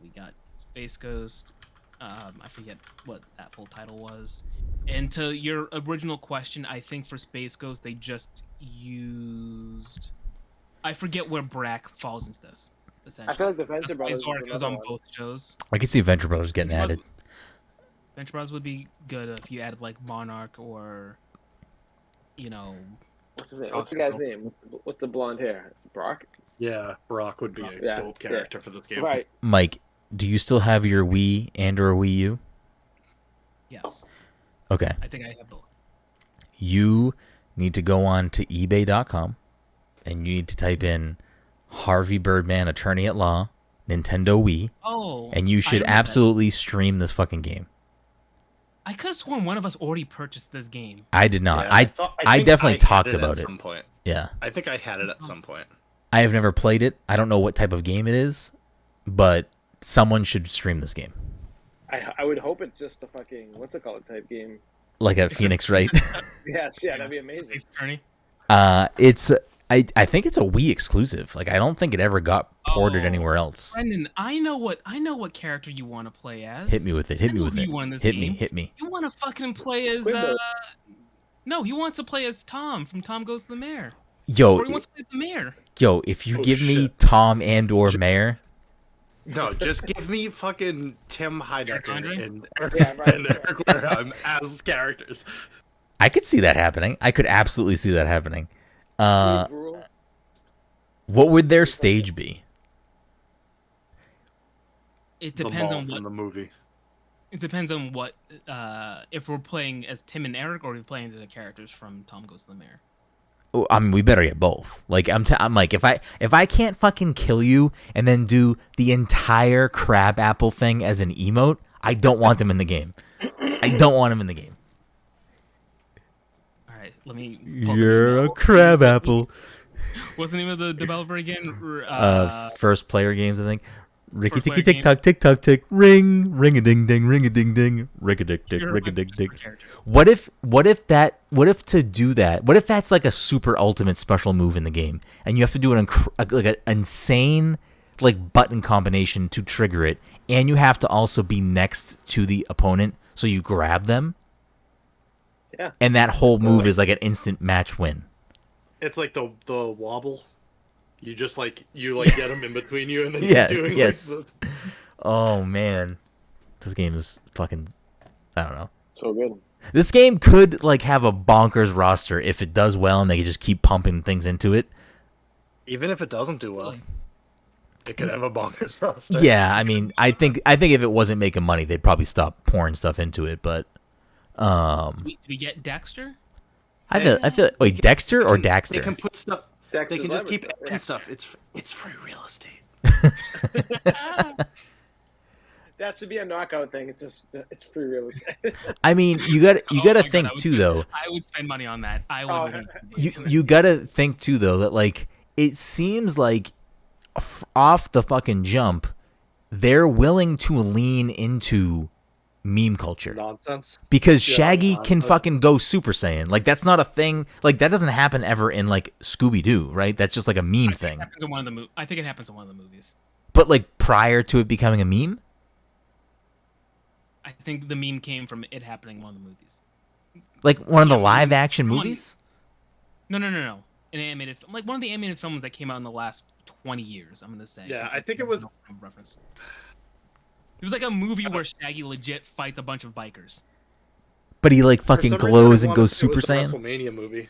We got Space Ghost. I forget what that full title was. And to your original question, I think for Space Ghost they just used. I forget where Brack falls into this. Essentially, I feel like the Venture Brothers Zork was on both shows. I could see Venture Brothers getting added. Venture Brothers would be good if you added like Monarch or, you know. What's his name? What's the guy's name? What's the blonde hair? Brock? yeah. Brock would be a dope character for this game. Right. Mike, do you still have your Wii and/or Wii U? Yes, Okay. I think I have both. You need to go on to eBay.com, and you need to type in Harvey Birdman, Attorney at Law, Nintendo Wii, Oh, and you I should remember that. absolutely stream this fucking game. I could have sworn one of us already purchased this game. I did not. Yeah, I think definitely had talked it about at it. some point. Yeah. I think I had it at some point. I have never played it. I don't know what type of game it is, but someone should stream this game. I would hope it's just a fucking what's it called type game. Like a Phoenix Wright. Yes, yeah, that'd be amazing. Space Attorney. It's I think it's a Wii exclusive. Like I don't think it ever got ported Oh. anywhere else. Brenden, I know what character you want to play as. Hit me with it. Hit I me know with who it. you want in this Hit game. me. Hit me. You want to fucking play as Quimbo. No, he wants to play as Tom from Tom Goes to the Mayor. Yo, Or he wants to play as the mayor. if you Oh, give me shit. Tom and/or Mayor, No, just give me fucking Tim Heidecker Andre? and Yeah, right. and Eric Wareheim as characters. I could see that happening. I could absolutely see that happening. Steve Brule. What would their stage be? It The depends mall on from what. the movie. It depends on what. If we're playing as Tim and Eric, or we're playing as the characters from Tom Goes to the Mayor. Oh, I mean, we better get both. Like I'm like, if I can't fucking kill you and then do the entire crab apple thing as an emote, I don't want them in the game. I don't want them in the game. All right, let me. pull the You're name a out. crab apple. What's the name of the developer again? First player games, I think. Ricky First ticky player tick tock tick tock tick ring a ding ding ring a ding ding ring a dick dick You're ring a my dick dick. favorite character. What if to do that? What if that's like a super ultimate special move in the game, and you have to do an insane like button combination to trigger it, and you have to also be next to the opponent so you grab them? Yeah. And that whole move is like an instant match win. It's like the wobble. You just like get them in between you and then Yeah, you're doing yes. like the... Oh man, this game is fucking. I don't know. So good. This game could like have a bonkers roster if it does well and they just keep pumping things into it. Even if it doesn't do well, it could have a bonkers roster. Yeah, I mean, I think if it wasn't making money, they'd probably stop pouring stuff into it. But Do we get Dexter? I feel wait, Dexter or Daxter? They can put stuff. Dexter's They can just keep Laboratory. adding stuff. It's free real estate. That should be a knockout thing. It's just it's free real estate. I mean, you got to think too, though. I would spend money on that. I would. You got to think too, though, that like it seems like off the fucking jump, they're willing to lean into meme culture Nonsense. because Shaggy can fucking go Super Saiyan. Like that's not a thing. Like that doesn't happen ever in like Scooby-Doo, right? That's just like a meme thing. I think it happens in one of the movies. But like prior to it becoming a meme. I think the meme came from it happening in one of the movies. Like one of the live action movies? No. An animated film. Like one of the animated films that came out in the last 20 years, I'm going to say. Yeah, I think it was... Reference. It was like a movie where Shaggy legit fights a bunch of bikers. But he like fucking glows and goes Super Saiyan? WrestleMania movie.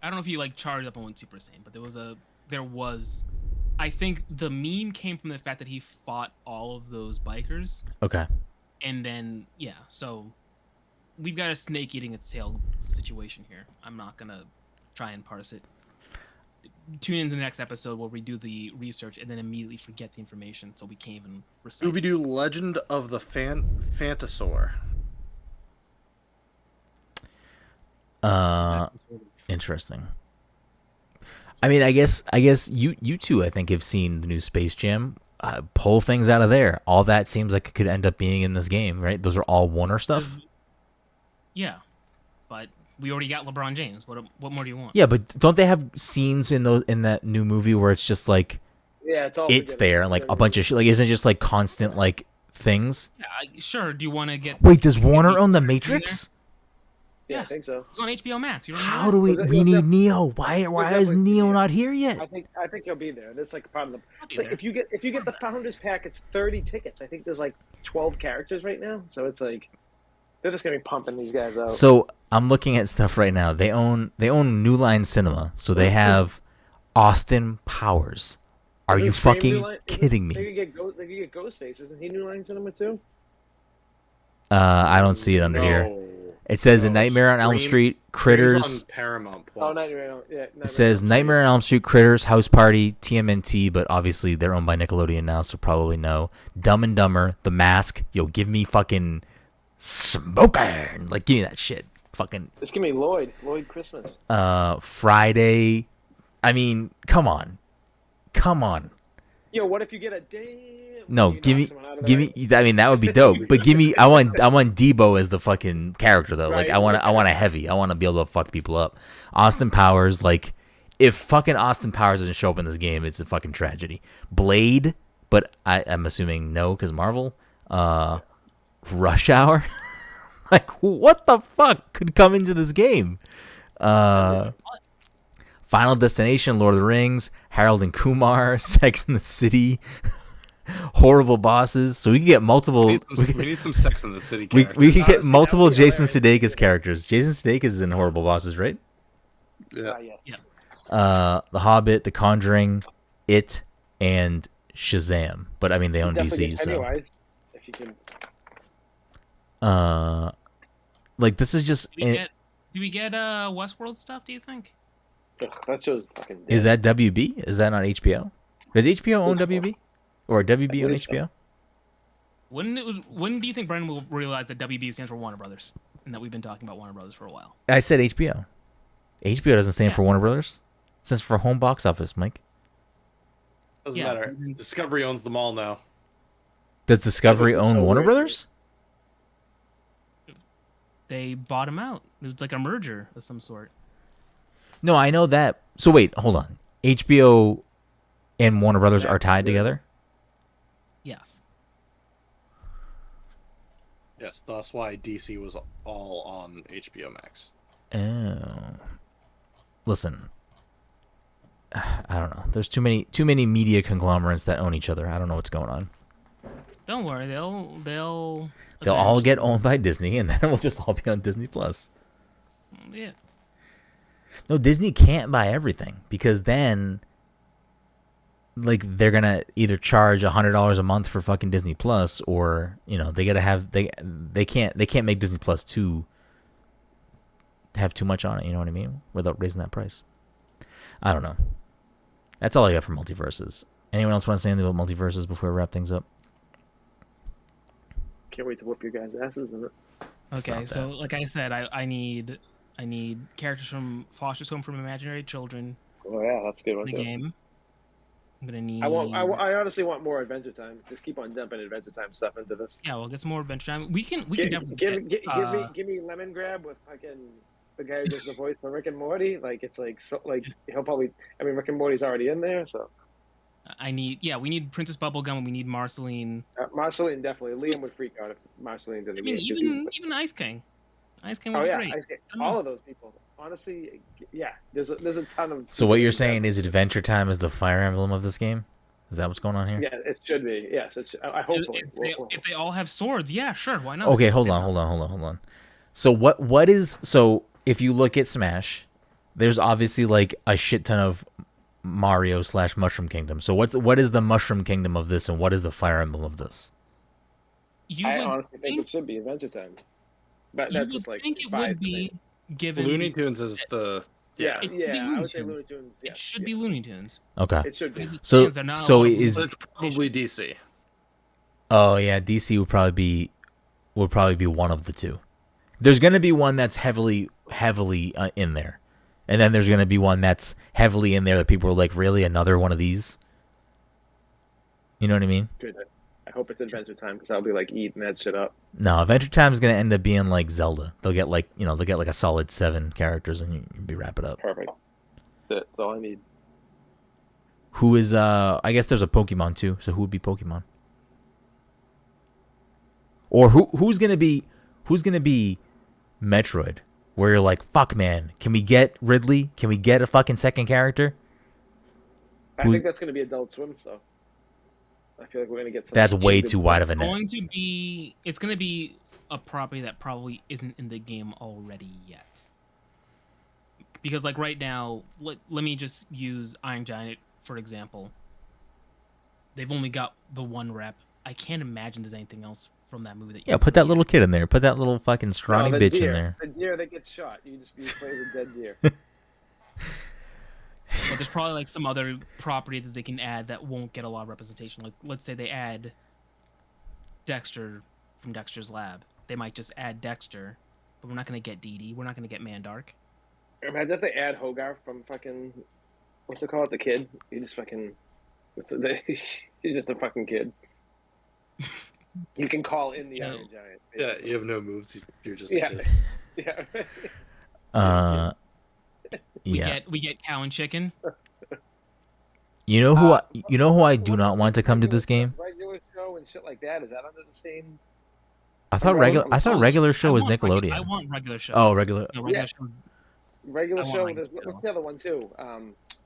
I don't know if he like charged up and went Super Saiyan, but there was... I think the meme came from the fact that he fought all of those bikers. Okay. And then, yeah, so we've got a snake eating its tail situation here. I'm not going to try and parse it. Tune in to the next episode where we do the research and then immediately forget the information so we can't even recite. Scooby-Doo Legend of the Phantasaur. Interesting. I mean, I guess you two, I think, have seen the new Space Jam. Pull things out of there. All that seems like it could end up being in this game, right? Those are all Warner stuff. Yeah, but we already got LeBron James. What more do you want? Yeah, but don't they have scenes in that new movie where it's just like, yeah, it's there and like a bunch of shit? Like, isn't it just like constant like things? Yeah, sure. Do you want to get? Wait, does Warner own The Matrix? Yeah, I think so. It's on HBO Max. How do we need Neo? Why is Neo not here yet? I think he'll be there. That's like part of the. Like, if you get the Founders Pack, it's 30 tickets. I think there's like 12 characters right now, so it's like they're just gonna be pumping these guys out. So I'm looking at stuff right now. They own New Line Cinema, so they have Austin Powers. Are you fucking kidding me? They could get Ghostface. Isn't he New Line Cinema too? I don't see it under here. It says A Nightmare on Elm Street, Critters. On Paramount Oh, Plus. Nightmare. Yeah. It says Nightmare on Elm Street, Critters, House Party, TMNT, but obviously they're owned by Nickelodeon now, so probably no. Dumb and Dumber, The Mask. Yo, give me fucking smoking. Like, give me that shit. Fucking. Just give me Lloyd Christmas. Friday. I mean, come on. Yo, what if you get a damn? No, give me. I mean, that would be dope. But give me. I want Debo as the fucking character though. Right. Like, I want a heavy. I want to be able to fuck people up. Austin Powers. Like, if fucking Austin Powers doesn't show up in this game, it's a fucking tragedy. Blade, but I'm assuming no because Marvel. Rush Hour. Like, what the fuck could come into this game? Final Destination, Lord of the Rings, Harold and Kumar, Sex and the City, Horrible Bosses. So we can get multiple. We need some Sex in the City We characters. can get multiple Jason Sudeikis characters. Jason Sudeikis is in Horrible Bosses, right? Yeah. Yes. Yeah. The Hobbit, The Conjuring, It, and Shazam. But I mean, they own DC, so. If you can. Like this is just. Do we get Westworld stuff? Do you think? Ugh, that show's fucking. Dead. Is that WB? Is that not HBO? Does HBO own WB? Or WB own HBO? When do you think Brenden will realize that WB stands for Warner Brothers and that we've been talking about Warner Brothers for a while? I said HBO. HBO doesn't stand for Warner Brothers. It stands for Home Box Office, Mike. Doesn't matter. Discovery owns them all now. Does Discovery own Warner Brothers? They bought him out. It was like a merger of some sort. No, I know that. So wait, hold on. HBO and Warner Brothers are tied together? Yes. Yes, that's why DC was all on HBO Max. Oh. Listen. I don't know. There's too many media conglomerates that own each other. I don't know what's going on. Don't worry, they'll all get owned by Disney, and then we'll just all be on Disney Plus. Yeah. No, Disney can't buy everything because then, like, they're gonna either charge $100 a month for fucking Disney Plus, or they gotta have they can't make Disney Plus have too much on it. You know what I mean? Without raising that price. I don't know. That's all I got for MultiVersus. Anyone else want to say anything about MultiVersus before we wrap things up? can't wait to whoop your guys' asses in it. Okay, so like I said, I need characters from Foster's Home from Imaginary Children Oh yeah, that's a good one in the too. game. I'm gonna need. I honestly want more Adventure Time. Just keep on dumping Adventure Time stuff into this. Yeah, we'll get some more Adventure Time. We can definitely give me Lemon Grab with fucking the guy who does the voice for Rick and Morty. Like it's like so like he'll probably. I mean, Rick and Morty's already in there, so. we need Princess Bubblegum. We need Marceline. Marceline definitely. Liam would freak out if Marceline's in the game. Even Ice King. Ice King would be great. Ice King. All of those people. Honestly, yeah. There's a ton of. So what you're saying is Adventure Time is the Fire Emblem of this game? Is that what's going on here? Yeah, it should be. Yes, I hope. If they all have swords, yeah, sure, why not? Okay, hold on. So what is so if you look at Smash, there's obviously like a shit ton of Mario / Mushroom Kingdom. So what is the Mushroom Kingdom of this, and what is the Fire Emblem of this? I honestly think it should be Adventure Time. But that's just like it would be given. Looney Tunes is the yeah. I would say Looney Tunes. It should be Looney Tunes. Okay. It should be. So it's probably DC. Oh yeah, DC would probably be one of the two. There's gonna be one that's heavily in there, and then there's gonna be one that's heavily in there that people are like, really, another one of these? You know what I mean? Good. I hope it's Adventure Time because I'll be like eating that shit up. No, Adventure Time is gonna end up being like Zelda. They'll get like a solid 7 characters and you'll be wrap it up. Perfect. That's all I need. Who is I guess there's a Pokemon too. So who would be Pokemon? Or who's gonna be Metroid? Where you're like, fuck man, can we get Ridley? Can we get a fucking second character? I think that's gonna be Adult Swim stuff. I feel like we're gonna get some. That's way too wide of a net. It's going to be a property that probably isn't in the game already yet. Because like right now, let me just use Iron Giant for example. They've only got the one rep. I can't imagine there's anything else from that movie that. Yeah, put that little kid in there. Put that little fucking scrawny bitch in there. The deer that gets shot. You play the dead deer. But there's probably like some other property that they can add that won't get a lot of representation. Like let's say they add Dexter from Dexter's Lab. They might just add Dexter, but we're not gonna get Dee Dee. We're not gonna get Mandark. Imagine if they add Hogarth from fucking what's it called? The kid. He just fucking he's just a fucking kid. You can call in the Iron Giant. Basically. Yeah, you have no moves. You're just a kid. Yeah. We get cow and chicken. You know who I do not want to come to this game? Regular show and shit like that. Is that under the same? I thought regular show was Nickelodeon. I want regular show. Oh, regular. No, regular show. What's the other one too?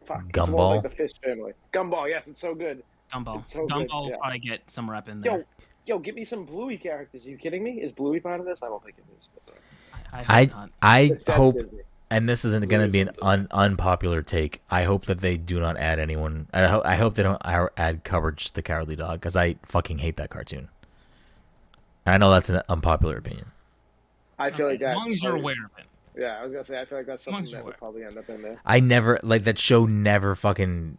Fuck. Gumball. Like the fish family. Gumball. Yes, it's so good. Gumball. So Gumball good, will probably get some rep in there. Yo, give me some Bluey characters. Are you kidding me? Is Bluey part of this? I don't think it is. I hope. And this isn't going to be an unpopular take. I hope that they do not add anyone. I hope they don't add Courage the Cowardly Dog because I fucking hate that cartoon. And I know that's an unpopular opinion. I feel like that's as long as you're aware of it. Yeah, I was gonna say I feel like that's something that would probably end up in there. I never like that show. Never fucking.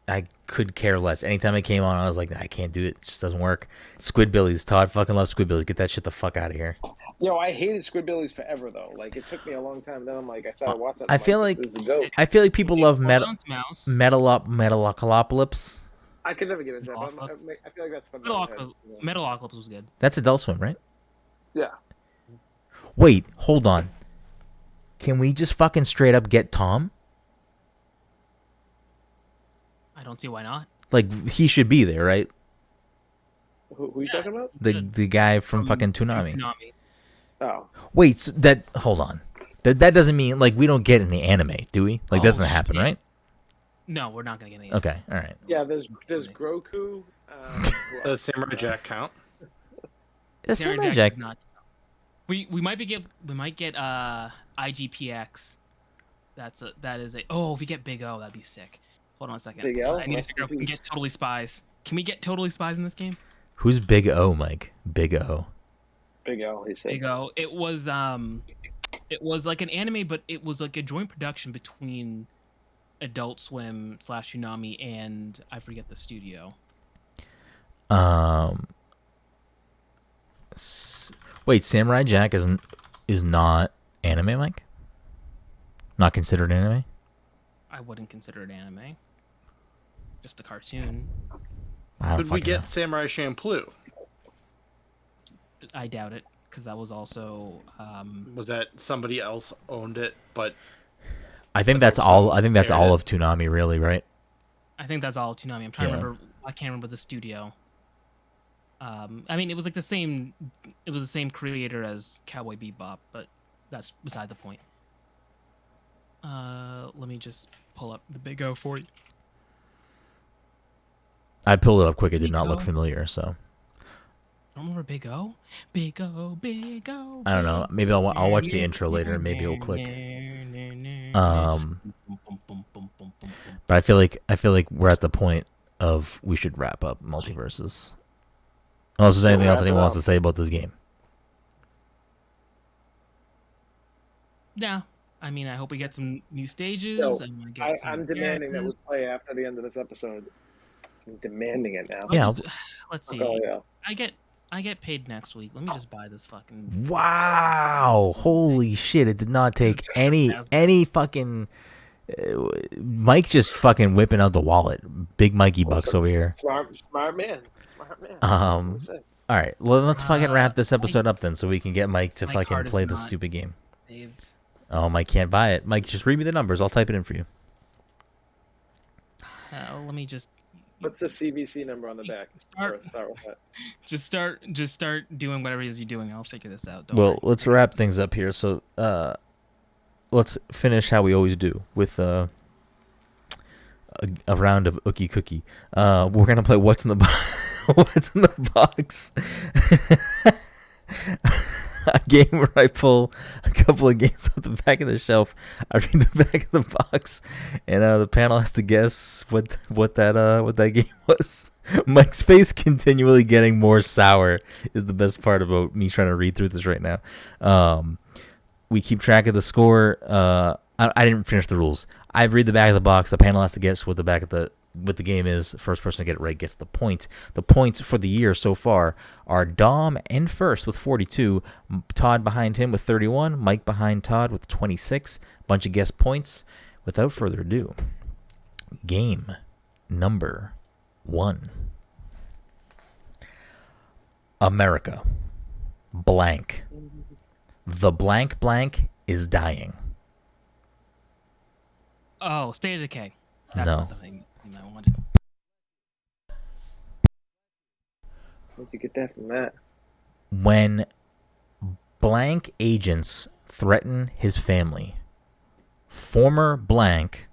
I could care less. Anytime it came on, I was like, I can't do it. It just doesn't work. Squidbillies. Todd fucking loves Squidbillies. Get that shit the fuck out of here. Yo, I hated Squidbillies forever though. Like it took me a long time. Then I'm like, I started watching. I feel like people love Metalocalypse. I could never get into that. But I feel like that's fun. Metalocalypse was good. That's Adult Swim, right? Yeah. Wait, hold on. Can we just fucking straight up get Tom? I don't see why not. Like he should be there, right? Who are you talking about? The guy from fucking Toonami. Oh. Wait, so hold on. That doesn't mean like we don't get any anime, do we? Like doesn't happen, right? No, we're not gonna get any. Okay, all right. Yeah, there's Groku. Does Samurai Jack count? Yeah, Samurai Jack. We might get IGPX. That is a. Oh, if we get Big O, that'd be sick. Hold on a second. Big O. I need to figure out if we can get Totally Spies. Can we get Totally Spies in this game? Who's Big O, Mike? Big O. Big O. He said. Big O. It was like an anime, but it was like a joint production between Adult Swim / Toonami and I forget the studio. Wait, Samurai Jack is not anime, Mike? Not considered anime? I wouldn't consider it anime. Just a cartoon. Could we get Samurai Champloo? I doubt it, because that was also. Was that somebody else owned it? But I think that's all. I think that's all of Toonami, really, right? I think that's all of Toonami. I'm trying to remember. I can't remember the studio. I mean, it was like the same. It was the same creator as Cowboy Bebop, but that's beside the point. Let me just pull up the Big O for you. I pulled it up quick. It did not look familiar, so. I don't remember Big O. Big O, Big O. I don't know. Maybe I'll watch the intro later. And maybe it'll click. But I feel like we're at the point of we should wrap up MultiVersus. Unless there's anything else anyone wants to say about this game. No. I mean, I hope we get some new stages. I'm demanding that we play after the end of this episode. I'm demanding it now. Yeah. Let's see. Oh, yeah. I get paid next week. Let me just buy this fucking. Wow! Holy shit! It did not take any fucking. Mike just fucking whipping out the wallet. Big Mikey bucks over here. Smart man. All right. Well, let's fucking wrap this episode up then, so we can get Mike to fucking play this stupid game. Saved. Oh, Mike can't buy it. Mike, just read me the numbers. I'll type it in for you. Let me just. What's the CVC number on the back? Start with that. Just start doing whatever it is you're doing. I'll figure this out. Let's wrap things up here. So, let's finish how we always do with a round of Ookie Cookie. We're gonna play What's in the What's in the Box. A game where I pull a couple of games off the back of the shelf. I read the back of the box, and the panel has to guess what that game was. Mike's face continually getting more sour is the best part about me trying to read through this right now. We keep track of the score. I didn't finish the rules. I read the back of the box. The panel has to guess what the game is. First person to get it right gets the point. The points for the year so far are Dom in first with 42, Todd behind him with 31, Mike behind Todd with 26. Bunch of guess points. Without further ado, game number 1. America. Blank. The blank blank is dying. Oh, State of Decay. That's no. Not the thing I wanted. Where'd you get that from that? When blank agents threaten his family, former blank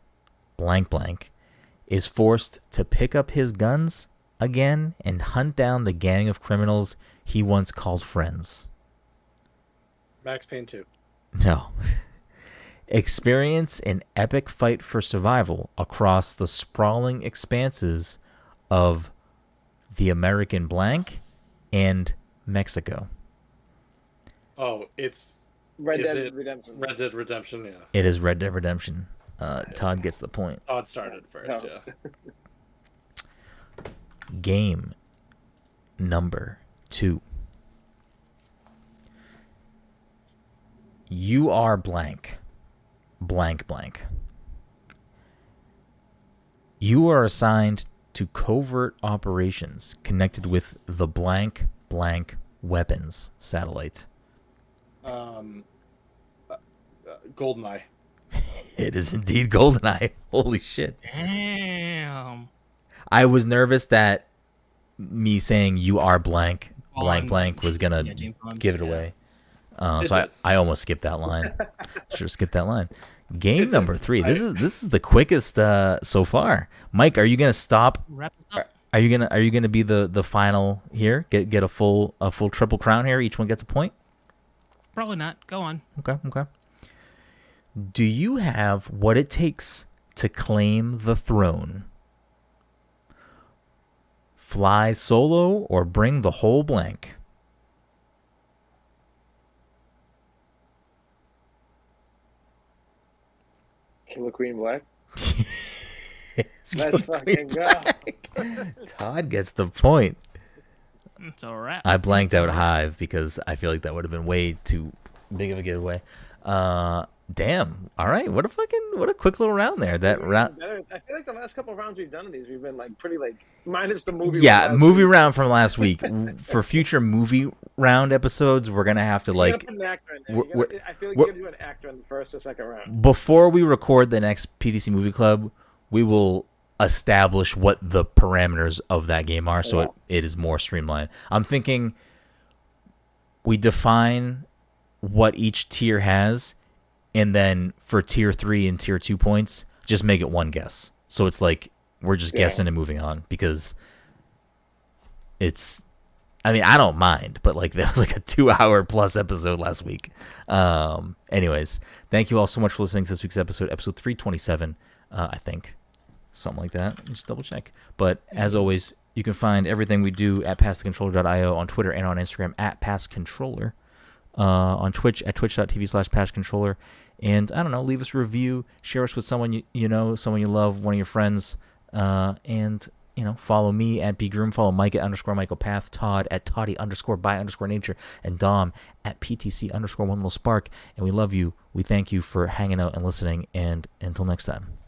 is forced to pick up his guns again and hunt down the gang of criminals he once called friends. Max Payne 2. No. Experience an epic fight for survival across the sprawling expanses of the American blank and Mexico. Oh, it's Red Dead Redemption. Red Dead Redemption, yeah. It is Red Dead Redemption. Todd gets the point. Todd started first, yeah. Game number 2. You are blank. You are assigned to covert operations connected with the blank weapons satellite. GoldenEye. It is indeed GoldenEye. Holy shit. Damn. I was nervous that me saying you are blank was going to give it away. So I almost skipped that line. Sure, skip that line. Game number 3. This is the quickest so far. Mike, are you gonna stop? Wrap this up. Are you gonna be the final here? Get a full triple crown here. Each one gets a point. Probably not. Go on. Okay. Do you have what it takes to claim the throne? Fly solo or bring the whole blank? Killer Queen Black. Let's fucking go. Todd gets the point. It's all right. I blanked out Hive because I feel like that would have been way too big of a giveaway. Damn. All right. What a quick little round there. That round. I feel like the last couple of rounds we've done of these, we've been like pretty like minus the movie. Yeah, movie round from last week. For future movie round episodes, we're gonna have to like. Put an actor in there. I feel like you're gonna do an actor in the first or second round. Before we record the next PTC Movie Club, we will establish what the parameters of that game are, so it is more streamlined. I'm thinking we define what each tier has, and then for tier 3 and tier 2 points, just make it one guess. So it's like we're just guessing and moving on, because it's, I mean, I don't mind, but like that was like a 2-hour plus episode last week. Anyways, thank you all so much for listening to this week's episode 327, I think. Something like that. Just double check. But as always, you can find everything we do at passthecontroller.io, on Twitter and on Instagram at passcontroller, on Twitch at twitch.tv/passcontroller. And I don't know, leave us a review, share us with someone you know, someone you love, one of your friends, and you know, follow me at bgroom, follow Mike at _MichaelPath, Todd at Toddy_by_nature, and Dom at PTC_one little spark. And we love you. We thank you for hanging out and listening. And until next time.